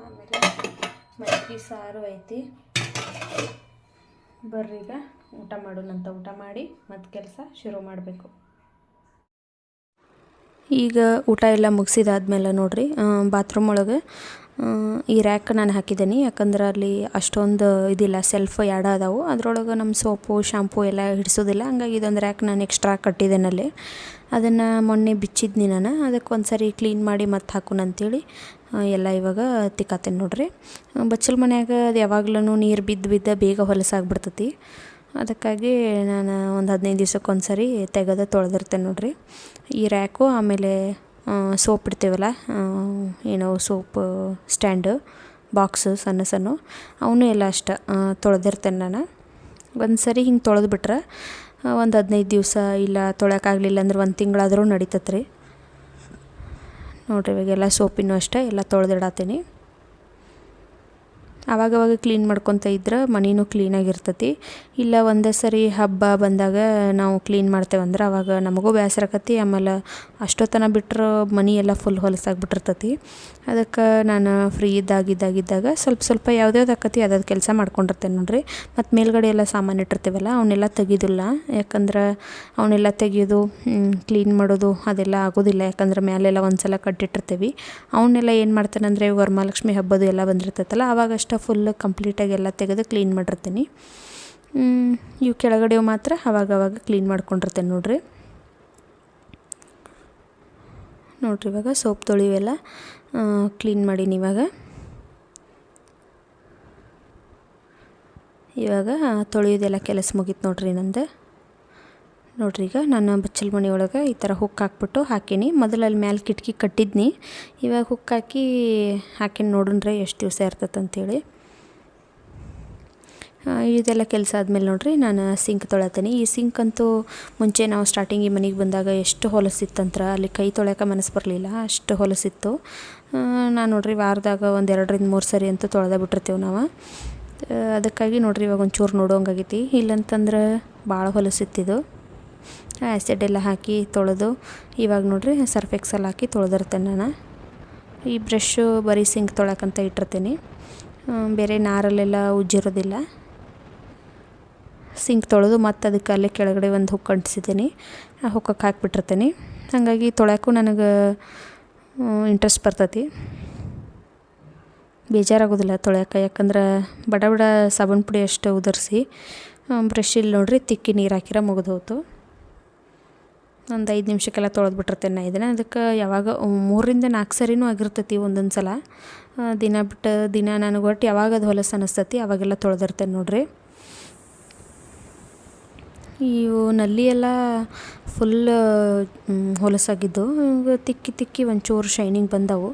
ಆಮೇಲೆ ಮಜ್ಜಿಗೆ ಸಾರು ಐತಿ. ಬರ್ರಿ ಈಗ ಊಟ ಮಾಡೋಣಂತ. ಊಟ ಮಾಡಿ ಮತ್ತು ಕೆಲಸ ಶುರು ಮಾಡಬೇಕು. ಈಗ ಊಟ ಎಲ್ಲ ಮುಗಿಸಿದಾದ್ಮೇಲೆ ನೋಡ್ರಿ ಬಾತ್ರೂಮ್ ಒಳಗೆ ಈ ರ್ಯಾಕ್ ನಾನು ಹಾಕಿದ್ದೀನಿ. ಯಾಕಂದ್ರೆ ಅಲ್ಲಿ ಅಷ್ಟೊಂದು ಇದಿಲ್ಲ, ಸೆಲ್ಫ್ ಎರಡು ಅದಾವು. ಅದರೊಳಗೆ ನಮ್ಮ ಸೋಪು ಶಾಂಪು ಎಲ್ಲ ಹಿಡಿಸೋದಿಲ್ಲ. ಹಂಗಾಗಿ ಇದೊಂದು ರ್ಯಾಕ್ ನಾನು ಎಕ್ಸ್ಟ್ರಾ ಕಟ್ಟಿದ್ದೇನಲ್ಲಿ. ಅದನ್ನು ಮೊನ್ನೆ ಬಿಚ್ಚಿದ್ನಿ ನಾನು. ಅದಕ್ಕೆ ಒಂದು ಸರಿ ಕ್ಲೀನ್ ಮಾಡಿ ಮತ್ತೆ ಹಾಕೋಣ ಅಂಥೇಳಿ ಎಲ್ಲ ಇವಾಗ ತಿಕ್ಕಾತೇನೆ ನೋಡ್ರಿ. ಬಚ್ಚಲ ಮನ್ಯಾಗ ಅದು ಯಾವಾಗ್ಲೂ ನೀರು ಬಿದ್ದು ಬೇಗ ಹೊಲಸಾಗ್ಬಿಡ್ತೈತಿ. ಅದಕ್ಕಾಗಿ ನಾನು ಒಂದು 15 ದಿವ್ಸಕ್ಕೆ ಸರಿ ತೆಗೆದು ತೊಳೆದಿರ್ತೇನೆ ನೋಡ್ರಿ ಈ ರ್ಯಾಕು. ಆಮೇಲೆ ಸೋಪ್ ಇಡ್ತೇವಲ್ಲ, ಏನೋ ಸೋಪ್ ಸ್ಟ್ಯಾಂಡು ಬಾಕ್ಸು ಸಣ್ಣ ಅವನು ಎಲ್ಲ ಅಷ್ಟೆ ತೊಳೆದಿರ್ತೇನೆ ನಾನು. ಒಂದು ಸರಿ ಹಿಂಗೆ ತೊಳೆದ್ಬಿಟ್ರೆ ಒಂದು 15 ದಿವಸ ಇಲ್ಲ ತೊಳೆಯೋಕ್ಕಾಗಲಿಲ್ಲ ಅಂದ್ರೆ 1 ತಿಂಗಳಾದರೂ ನಡೀತತ್ರಿ. ನೋಡಿರಿ ಇವಾಗೆಲ್ಲ ಸೋಪಿನೂ ಅಷ್ಟೇ ಎಲ್ಲ ತೊಳೆದಿಡತ್ತೀನಿ. ಆವಾಗವಾಗ ಕ್ಲೀನ್ ಮಾಡ್ಕೊತ ಇದ್ರೆ ಮನೆಯೂ ಕ್ಲೀನಾಗಿರ್ತೈತಿ. ಇಲ್ಲ ಒಂದೇ ಸರಿ ಹಬ್ಬ ಬಂದಾಗ ನಾವು ಕ್ಲೀನ್ ಮಾಡ್ತೇವಂದ್ರೆ ಅವಾಗ ನಮಗೂ ಬೇಸರಕತಿ, ಆಮೇಲೆ ಅಷ್ಟೊತ್ತನ ಬಿಟ್ಟರೆ ಮನೆ ಎಲ್ಲ ಫುಲ್ ಹೊಲಸಾಗಿಬಿಟ್ಟಿರ್ತೈತಿ. ಅದಕ್ಕೆ ನಾನು ಫ್ರೀ ಇದ್ದಾಗ ಸ್ವಲ್ಪ ಯಾವ್ದ್ಯಾವ್ದು ಆಕತಿ ಅದಾದ ಕೆಲಸ ಮಾಡ್ಕೊಂಡಿರ್ತೇನೆ ನೋಡಿರಿ. ಮತ್ತು ಮೇಲ್ಗಡೆ ಎಲ್ಲ ಸಾಮಾನು ಇಟ್ಟಿರ್ತೀವಲ್ಲ ಅವನ್ನೆಲ್ಲ ತೆಗಿಯೋದಿಲ್ಲ, ಯಾಕಂದ್ರೆ ಅವನ್ನೆಲ್ಲ ತೆಗಿಯೋದು ಕ್ಲೀನ್ ಮಾಡೋದು ಅದೆಲ್ಲ ಆಗೋದಿಲ್ಲ. ಯಾಕಂದ್ರೆ ಮೇಲೆಲ್ಲ ಒಂದು ಸಲ ಕಟ್ಟಿಟ್ಟಿರ್ತೀವಿ. ಅವನ್ನೆಲ್ಲ ಏನು ಮಾಡ್ತೇನೆಂದರೆ ವರಮಹಾಲಕ್ಷ್ಮಿ ಹಬ್ಬದು ಎಲ್ಲ ಬಂದಿರ್ತೈತಲ್ಲ ಆವಾಗಷ್ಟೇ ಫುಲ್ ಕಂಪ್ಲೀಟಾಗಿ ಎಲ್ಲ ತೆಗೆದು ಕ್ಲೀನ್ ಮಾಡಿರ್ತೀನಿ. ಇವು ಕೆಳಗಡೆವು ಮಾತ್ರ ಅವಾಗವಾಗ ಕ್ಲೀನ್ ಮಾಡ್ಕೊಂಡಿರ್ತೇನೆ ನೋಡಿರಿ. ಇವಾಗ ಸೋಪ್ ತೊಳಿವೆಲ್ಲ ಕ್ಲೀನ್ ಮಾಡೀನಿ. ಇವಾಗ ತೊಳೆಯೋದೆಲ್ಲ ಕೆಲಸ ಮುಗೀತು ನೋಡಿರಿ ನಂದು. ನೋಡಿರಿ ಈಗ ನಾನು ಬಚ್ಚಲ ಮನೆ ಒಳಗೆ ಈ ಥರ ಹುಕ್ ಹಾಕ್ಬಿಟ್ಟು ಹಾಕೀನಿ. ಮೊದಲು ಅಲ್ಲಿ ಮ್ಯಾಲೆ ಕಿಟಕಿ ಕಟ್ಟಿದ್ನಿ, ಇವಾಗ ಹುಕ್ ಹಾಕೀನಿ ನೋಡ್ರಿ ಎಷ್ಟು ದಿವಸ ಇರ್ತೈತೆ ಅಂತೇಳಿ. ಇದೆಲ್ಲ ಕೆಲಸ ಆದಮೇಲೆ ನೋಡಿರಿ ನಾನು ಸಿಂಕ್ ತೊಳತೀನಿ. ಈ ಸಿಂಕ್ ಅಂತೂ ಮುಂಚೆ ನಾವು ಸ್ಟಾರ್ಟಿಂಗ್ ಈ ಮನೆಗೆ ಬಂದಾಗ ಎಷ್ಟು ಹೊಲಸಿತ್ತಂದ್ರೆ ಅಲ್ಲಿ ಕೈ ತೊಳ್ಯಾಕೆ ಮನಸ್ಸು ಬರಲಿಲ್ಲ, ಅಷ್ಟು ಹೊಲಸಿತ್ತು. ನಾನು ನೋಡಿರಿ ವಾರದಾಗ ಒಂದು 2-3 ಸರಿ ಅಂತೂ ತೊಳೆದ ಬಿಟ್ಟಿರ್ತೀವಿ ನಾವು. ಅದಕ್ಕಾಗಿ ನೋಡಿರಿ ಇವಾಗ ಒಂಚೂರು ನೋಡೋಂಗಾಗೈತಿ. ಇಲ್ಲಂತಂದ್ರೆ ಭಾಳ ಹೊಲಸಿತ್ತಿದ್ದು. ಆ್ಯಸಿಡ್ ಎಲ್ಲ ಹಾಕಿ ತೊಳೆದು ಇವಾಗ ನೋಡಿರಿ ಸರ್ಫ್ ಎಕ್ಸೆಲ್ ಹಾಕಿ ತೊಳೆದಿರ್ತೇನೆ ನಾನು. ಈ ಬ್ರಷು ಬರೀ ಸಿಂಕ್ ತೊಳಕಂತ ಇಟ್ಟಿರ್ತೀನಿ, ಬೇರೆ ನಾರಲ್ಲೆಲ್ಲ ಉಜ್ಜಿರೋದಿಲ್ಲ. ಸಿಂಕ್ ತೊಳೆದು ಮತ್ತು ಅದಕ್ಕೆ ಅಲ್ಲೇ ಕೆಳಗಡೆ ಒಂದು ಹುಕ್ ಅಂಟಿಸಿದ್ದೀನಿ, ಆ ಹುಕ್ಕಕ್ಕೆ ಹಾಕಿಬಿಟ್ಟಿರ್ತೀನಿ. ಹಾಗಾಗಿ ತೊಳ್ಯಾಕ್ಕೂ ನನಗೆ ಇಂಟ್ರೆಸ್ಟ್ ಬರ್ತೈತಿ, ಬೇಜಾರಾಗೋದಿಲ್ಲ ತೊಳ್ಯಾಕೆ. ಯಾಕಂದ್ರೆ ಬಡ ಸಾಬೂನು ಪುಡಿ ಅಷ್ಟು ಉದುರಿಸಿ ಬ್ರಷಲ್ಲಿ ನೋಡಿರಿ ತಿಕ್ಕಿ ನೀರು ಹಾಕಿರ ಮುಗಿದು ಹೋಯ್ತು. ಒಂದು 5 ನಿಮಿಷಕ್ಕೆಲ್ಲ ತೊಳೆದ್ಬಿಟ್ಟಿರ್ತೇನೆ ನಾ ಇದನ್ನು. ಅದಕ್ಕೆ ಯಾವಾಗ 3-4 ಸರಿನೂ ಆಗಿರ್ತೈತಿ ಒಂದೊಂದು ಸಲ. ದಿನ ಬಿಟ್ಟು ದಿನ ನನಗೆ ಒಟ್ಟು ಯಾವಾಗ ಅದು ಹೊಲಸು ಅನ್ನಿಸ್ತೈತಿ ಅವಾಗೆಲ್ಲ ತೊಳೆದಿರ್ತೇನೆ ನೋಡಿರಿ. ಇವು ನಲ್ಲಿ ಎಲ್ಲ ಫುಲ್ ಹೊಲಸಾಗಿದ್ದು, ತಿಕ್ಕಿ ಒಂಚೂರು ಶೈನಿಂಗ್ ಬಂದವು.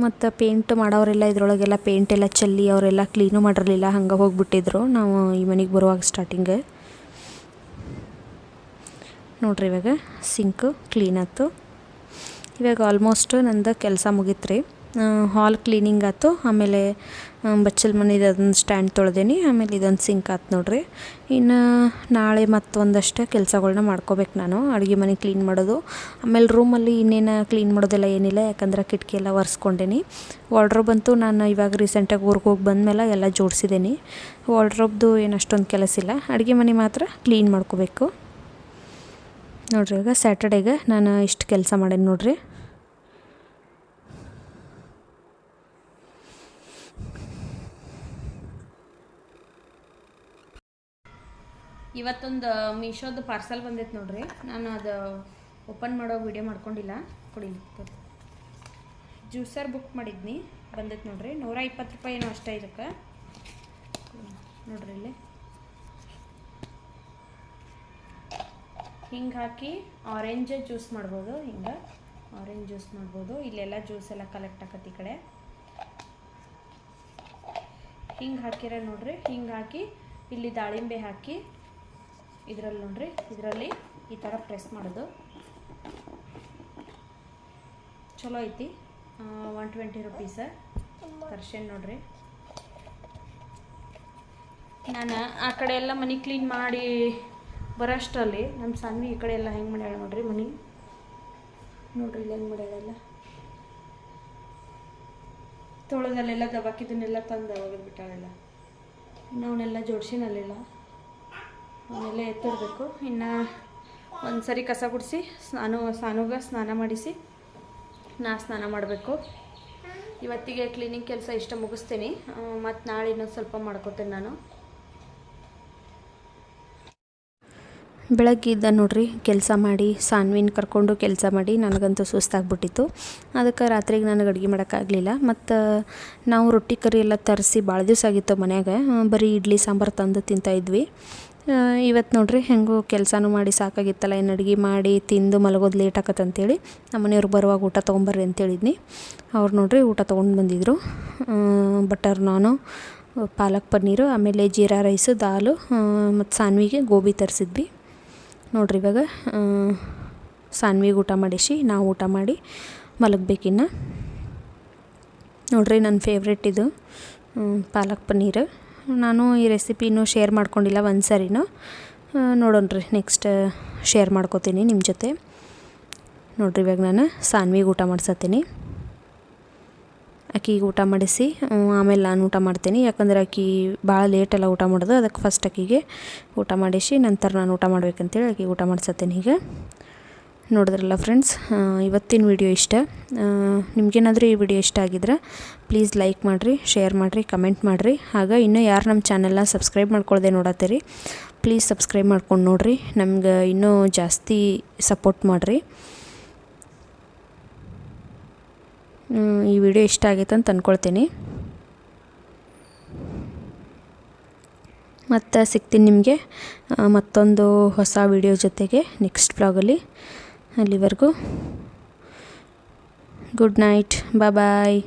ಮತ್ತು ಪೇಂಟ್ ಮಾಡೋರೆಲ್ಲ ಇದ್ರೊಳಗೆಲ್ಲ ಪೇಂಟೆಲ್ಲ ಚೆಲ್ಲಿ ಅವರೆಲ್ಲ ಕ್ಲೀನು ಮಾಡಿರಲಿಲ್ಲ, ಹಂಗೆ ಹೋಗಿಬಿಟ್ಟಿದ್ರು ನಾವು ಈ ಮನೆಗೆ ಬರುವಾಗ ಸ್ಟಾರ್ಟಿಂಗ್. ನೋಡಿರಿ ಇವಾಗ ಸಿಂಕು ಕ್ಲೀನ್ ಆಯ್ತು. ಇವಾಗ ಆಲ್ಮೋಸ್ಟ್ ನಂದು ಕೆಲಸ ಮುಗೀತು ರೀ. ಹಾಲ್ ಕ್ಲೀನಿಂಗ್ ಆಯ್ತು, ಆಮೇಲೆ ಬಚ್ಚಲ ಮನೆದು ಅದೊಂದು ಸ್ಟ್ಯಾಂಡ್ ತೊಳೆದೇನಿ, ಆಮೇಲೆ ಇದೊಂದು ಸಿಂಕ್ ಆಯ್ತು ನೋಡಿರಿ. ಇನ್ನು ನಾಳೆ ಮತ್ತೊಂದಷ್ಟು ಕೆಲಸಗಳ್ನ ಮಾಡ್ಕೋಬೇಕು ನಾನು. ಅಡುಗೆ ಮನೆ ಕ್ಲೀನ್ ಮಾಡೋದು, ಆಮೇಲೆ ರೂಮಲ್ಲಿ ಇನ್ನೇನು ಕ್ಲೀನ್ ಮಾಡೋದೆಲ್ಲ ಏನಿಲ್ಲ, ಯಾಕಂದ್ರೆ ಕಿಟಕಿ ಎಲ್ಲ ಒರೆಸ್ಕೊಂಡೇನಿ. ವಾರ್ಡ್ರೋಬ್ ಅಂತೂ ನಾನು ಇವಾಗ ರೀಸೆಂಟಾಗಿ ಊರಿಗೆ ಹೋಗಿ ಬಂದಮೇಲೆ ಎಲ್ಲ ಜೋಡಿಸಿದ್ದೀನಿ. ವಾರ್ಡ್ರೋಬ್ದು ಏನು ಅಷ್ಟೊಂದು ಕೆಲಸ ಇಲ್ಲ, ಅಡುಗೆ ಮನೆ ಮಾತ್ರ ಕ್ಲೀನ್ ಮಾಡ್ಕೋಬೇಕು ನೋಡಿರಿ. ಇವಾಗ ಸ್ಯಾಟರ್ಡೇಗೆ ನಾನು ಇಷ್ಟು ಕೆಲಸ ಮಾಡೇನಿ ನೋಡಿರಿ. ಇವತ್ತೊಂದು ಮೀಶೋದು ಪಾರ್ಸಲ್ ಬಂದೈತೆ ನೋಡಿರಿ. ನಾನು ಅದು ಓಪನ್ ಮಾಡೋ ವಿಡಿಯೋ ಮಾಡ್ಕೊಂಡಿಲ್ಲ. ಕೊಡಿಲಿ, ಜ್ಯೂಸರ್ ಬುಕ್ ಮಾಡಿದ್ನಿ, ಬಂದೈತೆ ನೋಡಿರಿ. 120 ರೂಪಾಯಿ ಏನೋ ಅಷ್ಟೇ ಇದಕ್ಕೆ. ನೋಡಿರಿ ಇಲ್ಲಿ ಹಿಂಗೆ ಹಾಕಿ ಆರೆಂಜ್ ಜ್ಯೂಸ್ ಮಾಡ್ಬೋದು. ಹಿಂಗೆ ಆರೆಂಜ್ ಜ್ಯೂಸ್ ಮಾಡ್ಬೋದು. ಇಲ್ಲೆಲ್ಲ ಜ್ಯೂಸ್ ಎಲ್ಲ ಕಲೆಕ್ಟ್ ಆಕತಿ ಈ ಕಡೆ. ಹಿಂಗೆ ಹಾಕಿರ ನೋಡ್ರಿ, ಹಿಂಗೆ ಹಾಕಿ ಇಲ್ಲಿ ದಾಳಿಂಬೆ ಹಾಕಿ ಇದರಲ್ಲಿ ನೋಡ್ರಿ, ಇದರಲ್ಲಿ ಈ ಥರ ಪ್ರೆಸ್ ಮಾಡೋದು. ಚಲೋ ಐತಿ. 120 ರೂಪೀಸ ತರ್ಸೇನು ನೋಡ್ರಿ. ನಾನು ಆ ಕಡೆ ಎಲ್ಲ ಮನೆ ಕ್ಲೀನ್ ಮಾಡಿ ಬರೋಷ್ಟರಲ್ಲಿ ನಮ್ಮ ಸಣ್ಣ ಈ ಕಡೆ ಎಲ್ಲ ಹೆಂಗೆ ಮಾಡ್ಯಾಳ ನೋಡ್ರಿ ಮನೆ. ನೋಡ್ರಿ ಇಲ್ಲಿ ಹೆಂಗೆ ಮಾಡ್ಯಾಳೆಲ್ಲ. ತೊಳೆದಲ್ಲೆಲ್ಲ ದಬಾಕಿದ್ದನ್ನೆಲ್ಲ ತಂದು ಒಗೆದ್ಬಿಟ್ಟಾಳೆಲ್ಲ. ಇನ್ನು ಅವನ್ನೆಲ್ಲ ಜೋಡಿಸಿನಲ್ಲೆಲ್ಲ ಅವನ್ನೆಲ್ಲ ಎತ್ತಿಡಬೇಕು. ಇನ್ನು ಒಂದು ಸರಿ ಕಸ ಗುಡಿಸಿ ಸಾನುಗೆ ಸ್ನಾನ ಮಾಡಿಸಿ ನಾ ಸ್ನಾನ ಮಾಡಬೇಕು. ಇವತ್ತಿಗೆ ಕ್ಲೀನಿಂಗ್ ಕೆಲಸ ಇಷ್ಟ ಮುಗಿಸ್ತೀನಿ. ಮತ್ತು ನಾಳೆ ಇನ್ನೊಂದು ಸ್ವಲ್ಪ ಮಾಡ್ಕೋತೇನೆ ನಾನು. ಬೆಳಗ್ಗೆ ಇದ್ದ ನೋಡ್ರಿ ಕೆಲಸ ಮಾಡಿ ಸಾನ್ವಿನ ಕರ್ಕೊಂಡು ಕೆಲಸ ಮಾಡಿ ನನಗಂತೂ ಸುಸ್ತಾಗ್ಬಿಟ್ಟಿತ್ತು. ಅದಕ್ಕೆ ರಾತ್ರಿಗೆ ನನಗೆ ಅಡುಗೆ ಮಾಡೋಕ್ಕಾಗಲಿಲ್ಲ. ಮತ್ತು ನಾವು ರೊಟ್ಟಿ ಕರಿ ಎಲ್ಲ ತರಿಸಿ ಭಾಳ ದಿವಸ ಆಗಿತ್ತು ಮನ್ಯಾಗ. ಬರೀ ಇಡ್ಲಿ ಸಾಂಬಾರು ತಂದು ತಿಂತಾಯಿದ್ವಿ. ಇವತ್ತು ನೋಡ್ರಿ ಹೆಂಗೋ ಕೆಲಸನೂ ಮಾಡಿ ಸಾಕಾಗಿತ್ತಲ್ಲ, ಏನು ಅಡುಗೆ ಮಾಡಿ ತಿಂದು ಮಲಗೋದು ಲೇಟ್ ಆಕತ್ತಂತೇಳಿ ನಮ್ಮ ಮನೆಯವ್ರು ಬರುವಾಗ ಊಟ ತೊಗೊಂಬರ್ರಿ ಅಂತೇಳಿದ್ನಿ. ಅವ್ರು ನೋಡ್ರಿ ಊಟ ತೊಗೊಂಡು ಬಂದಿದ್ರು. ಬಟರ್ ನಾನು, ಪಾಲಕ್ ಪನ್ನೀರು, ಆಮೇಲೆ ಜೀರಾ ರೈಸು, ದಾಲು ಮತ್ತು ಸಾನ್ವಿಗೆ ಗೋಬಿ ತರಿಸಿದ್ವಿ ನೋಡ್ರಿ. ಇವಾಗ ಸಾನ್ವಿಗೆ ಊಟ ಮಾಡಿಸಿ ನಾವು ಊಟ ಮಾಡಿ ಮಲಗಬೇಕಿನ್ನು. ನೋಡ್ರಿ ನನ್ನ ಫೇವ್ರೆಟ್ ಇದು ಪಾಲಕ್ ಪನ್ನೀರ್. ನಾನು ಈ ರೆಸಿಪಿನೂ ಶೇರ್ ಮಾಡ್ಕೊಂಡಿಲ್ಲ ಒಂದು ಸರಿನೂ, ನೋಡೋಣ್ರಿ ನೆಕ್ಸ್ಟ್ ಶೇರ್ ಮಾಡ್ಕೋತೀನಿ ನಿಮ್ಮ ಜೊತೆ. ನೋಡ್ರಿ ಇವಾಗ ನಾನು ಸಾನ್ವಿಗೆ ಊಟ ಮಾಡಿಸತ್ತೀನಿ. ಆಕಿಗೆ ಊಟ ಮಾಡಿಸಿ ಆಮೇಲೆ ನಾನು ಊಟ ಮಾಡ್ತೀನಿ, ಯಾಕಂದ್ರೆ ಆಕಿ ಭಾಳ ಲೇಟೆಲ್ಲ ಊಟ ಮಾಡೋದು. ಅದಕ್ಕೆ ಫಸ್ಟ್ ಆಕಿಗೆ ಊಟ ಮಾಡಿಸಿ ನಂತರ ನಾನು ಊಟ ಮಾಡ್ಬೇಕಂತೇಳಿ ಆಕಿಗೆ ಊಟ ಮಾಡಿಸತ್ತೀನಿ. ಈಗ ನೋಡಿದ್ರಲ್ಲ ಫ್ರೆಂಡ್ಸ್, ಇವತ್ತಿನ ವಿಡಿಯೋ ಇಷ್ಟ. ನಿಮಗೇನಾದರೂ ಈ ವಿಡಿಯೋ ಇಷ್ಟ ಆಗಿದ್ರೆ ಪ್ಲೀಸ್ ಲೈಕ್ ಮಾಡಿರಿ, ಶೇರ್ ಮಾಡಿರಿ, ಕಮೆಂಟ್ ಮಾಡಿರಿ. ಹಾಗೆ ಇನ್ನೂ ಯಾರು ನಮ್ಮ ಚಾನಲ್ನ ಸಬ್ಸ್ಕ್ರೈಬ್ ಮಾಡ್ಕೊಳ್ದೆ ನೋಡತ್ತೀರಿ ಪ್ಲೀಸ್ ಸಬ್ಸ್ಕ್ರೈಬ್ ಮಾಡ್ಕೊಂಡು ನೋಡಿರಿ, ನಮ್ಗೆ ಇನ್ನೂ ಜಾಸ್ತಿ ಸಪೋರ್ಟ್ ಮಾಡಿರಿ. ಈ ವಿಡಿಯೋ ಇಷ್ಟ ಆಗೈತೆ ಅಂತ ಅಂದ್ಕೊಳ್ತೀನಿ. ಮತ್ತು ಸಿಗ್ತೀನಿ ನಿಮಗೆ ಮತ್ತೊಂದು ಹೊಸ ವಿಡಿಯೋ ಜೊತೆಗೆ ನೆಕ್ಸ್ಟ್ ವ್ಲಾಗಲ್ಲಿ. ಅಲ್ಲಿವರೆಗೂ ಗುಡ್ ನೈಟ್, ಬಾಯ್.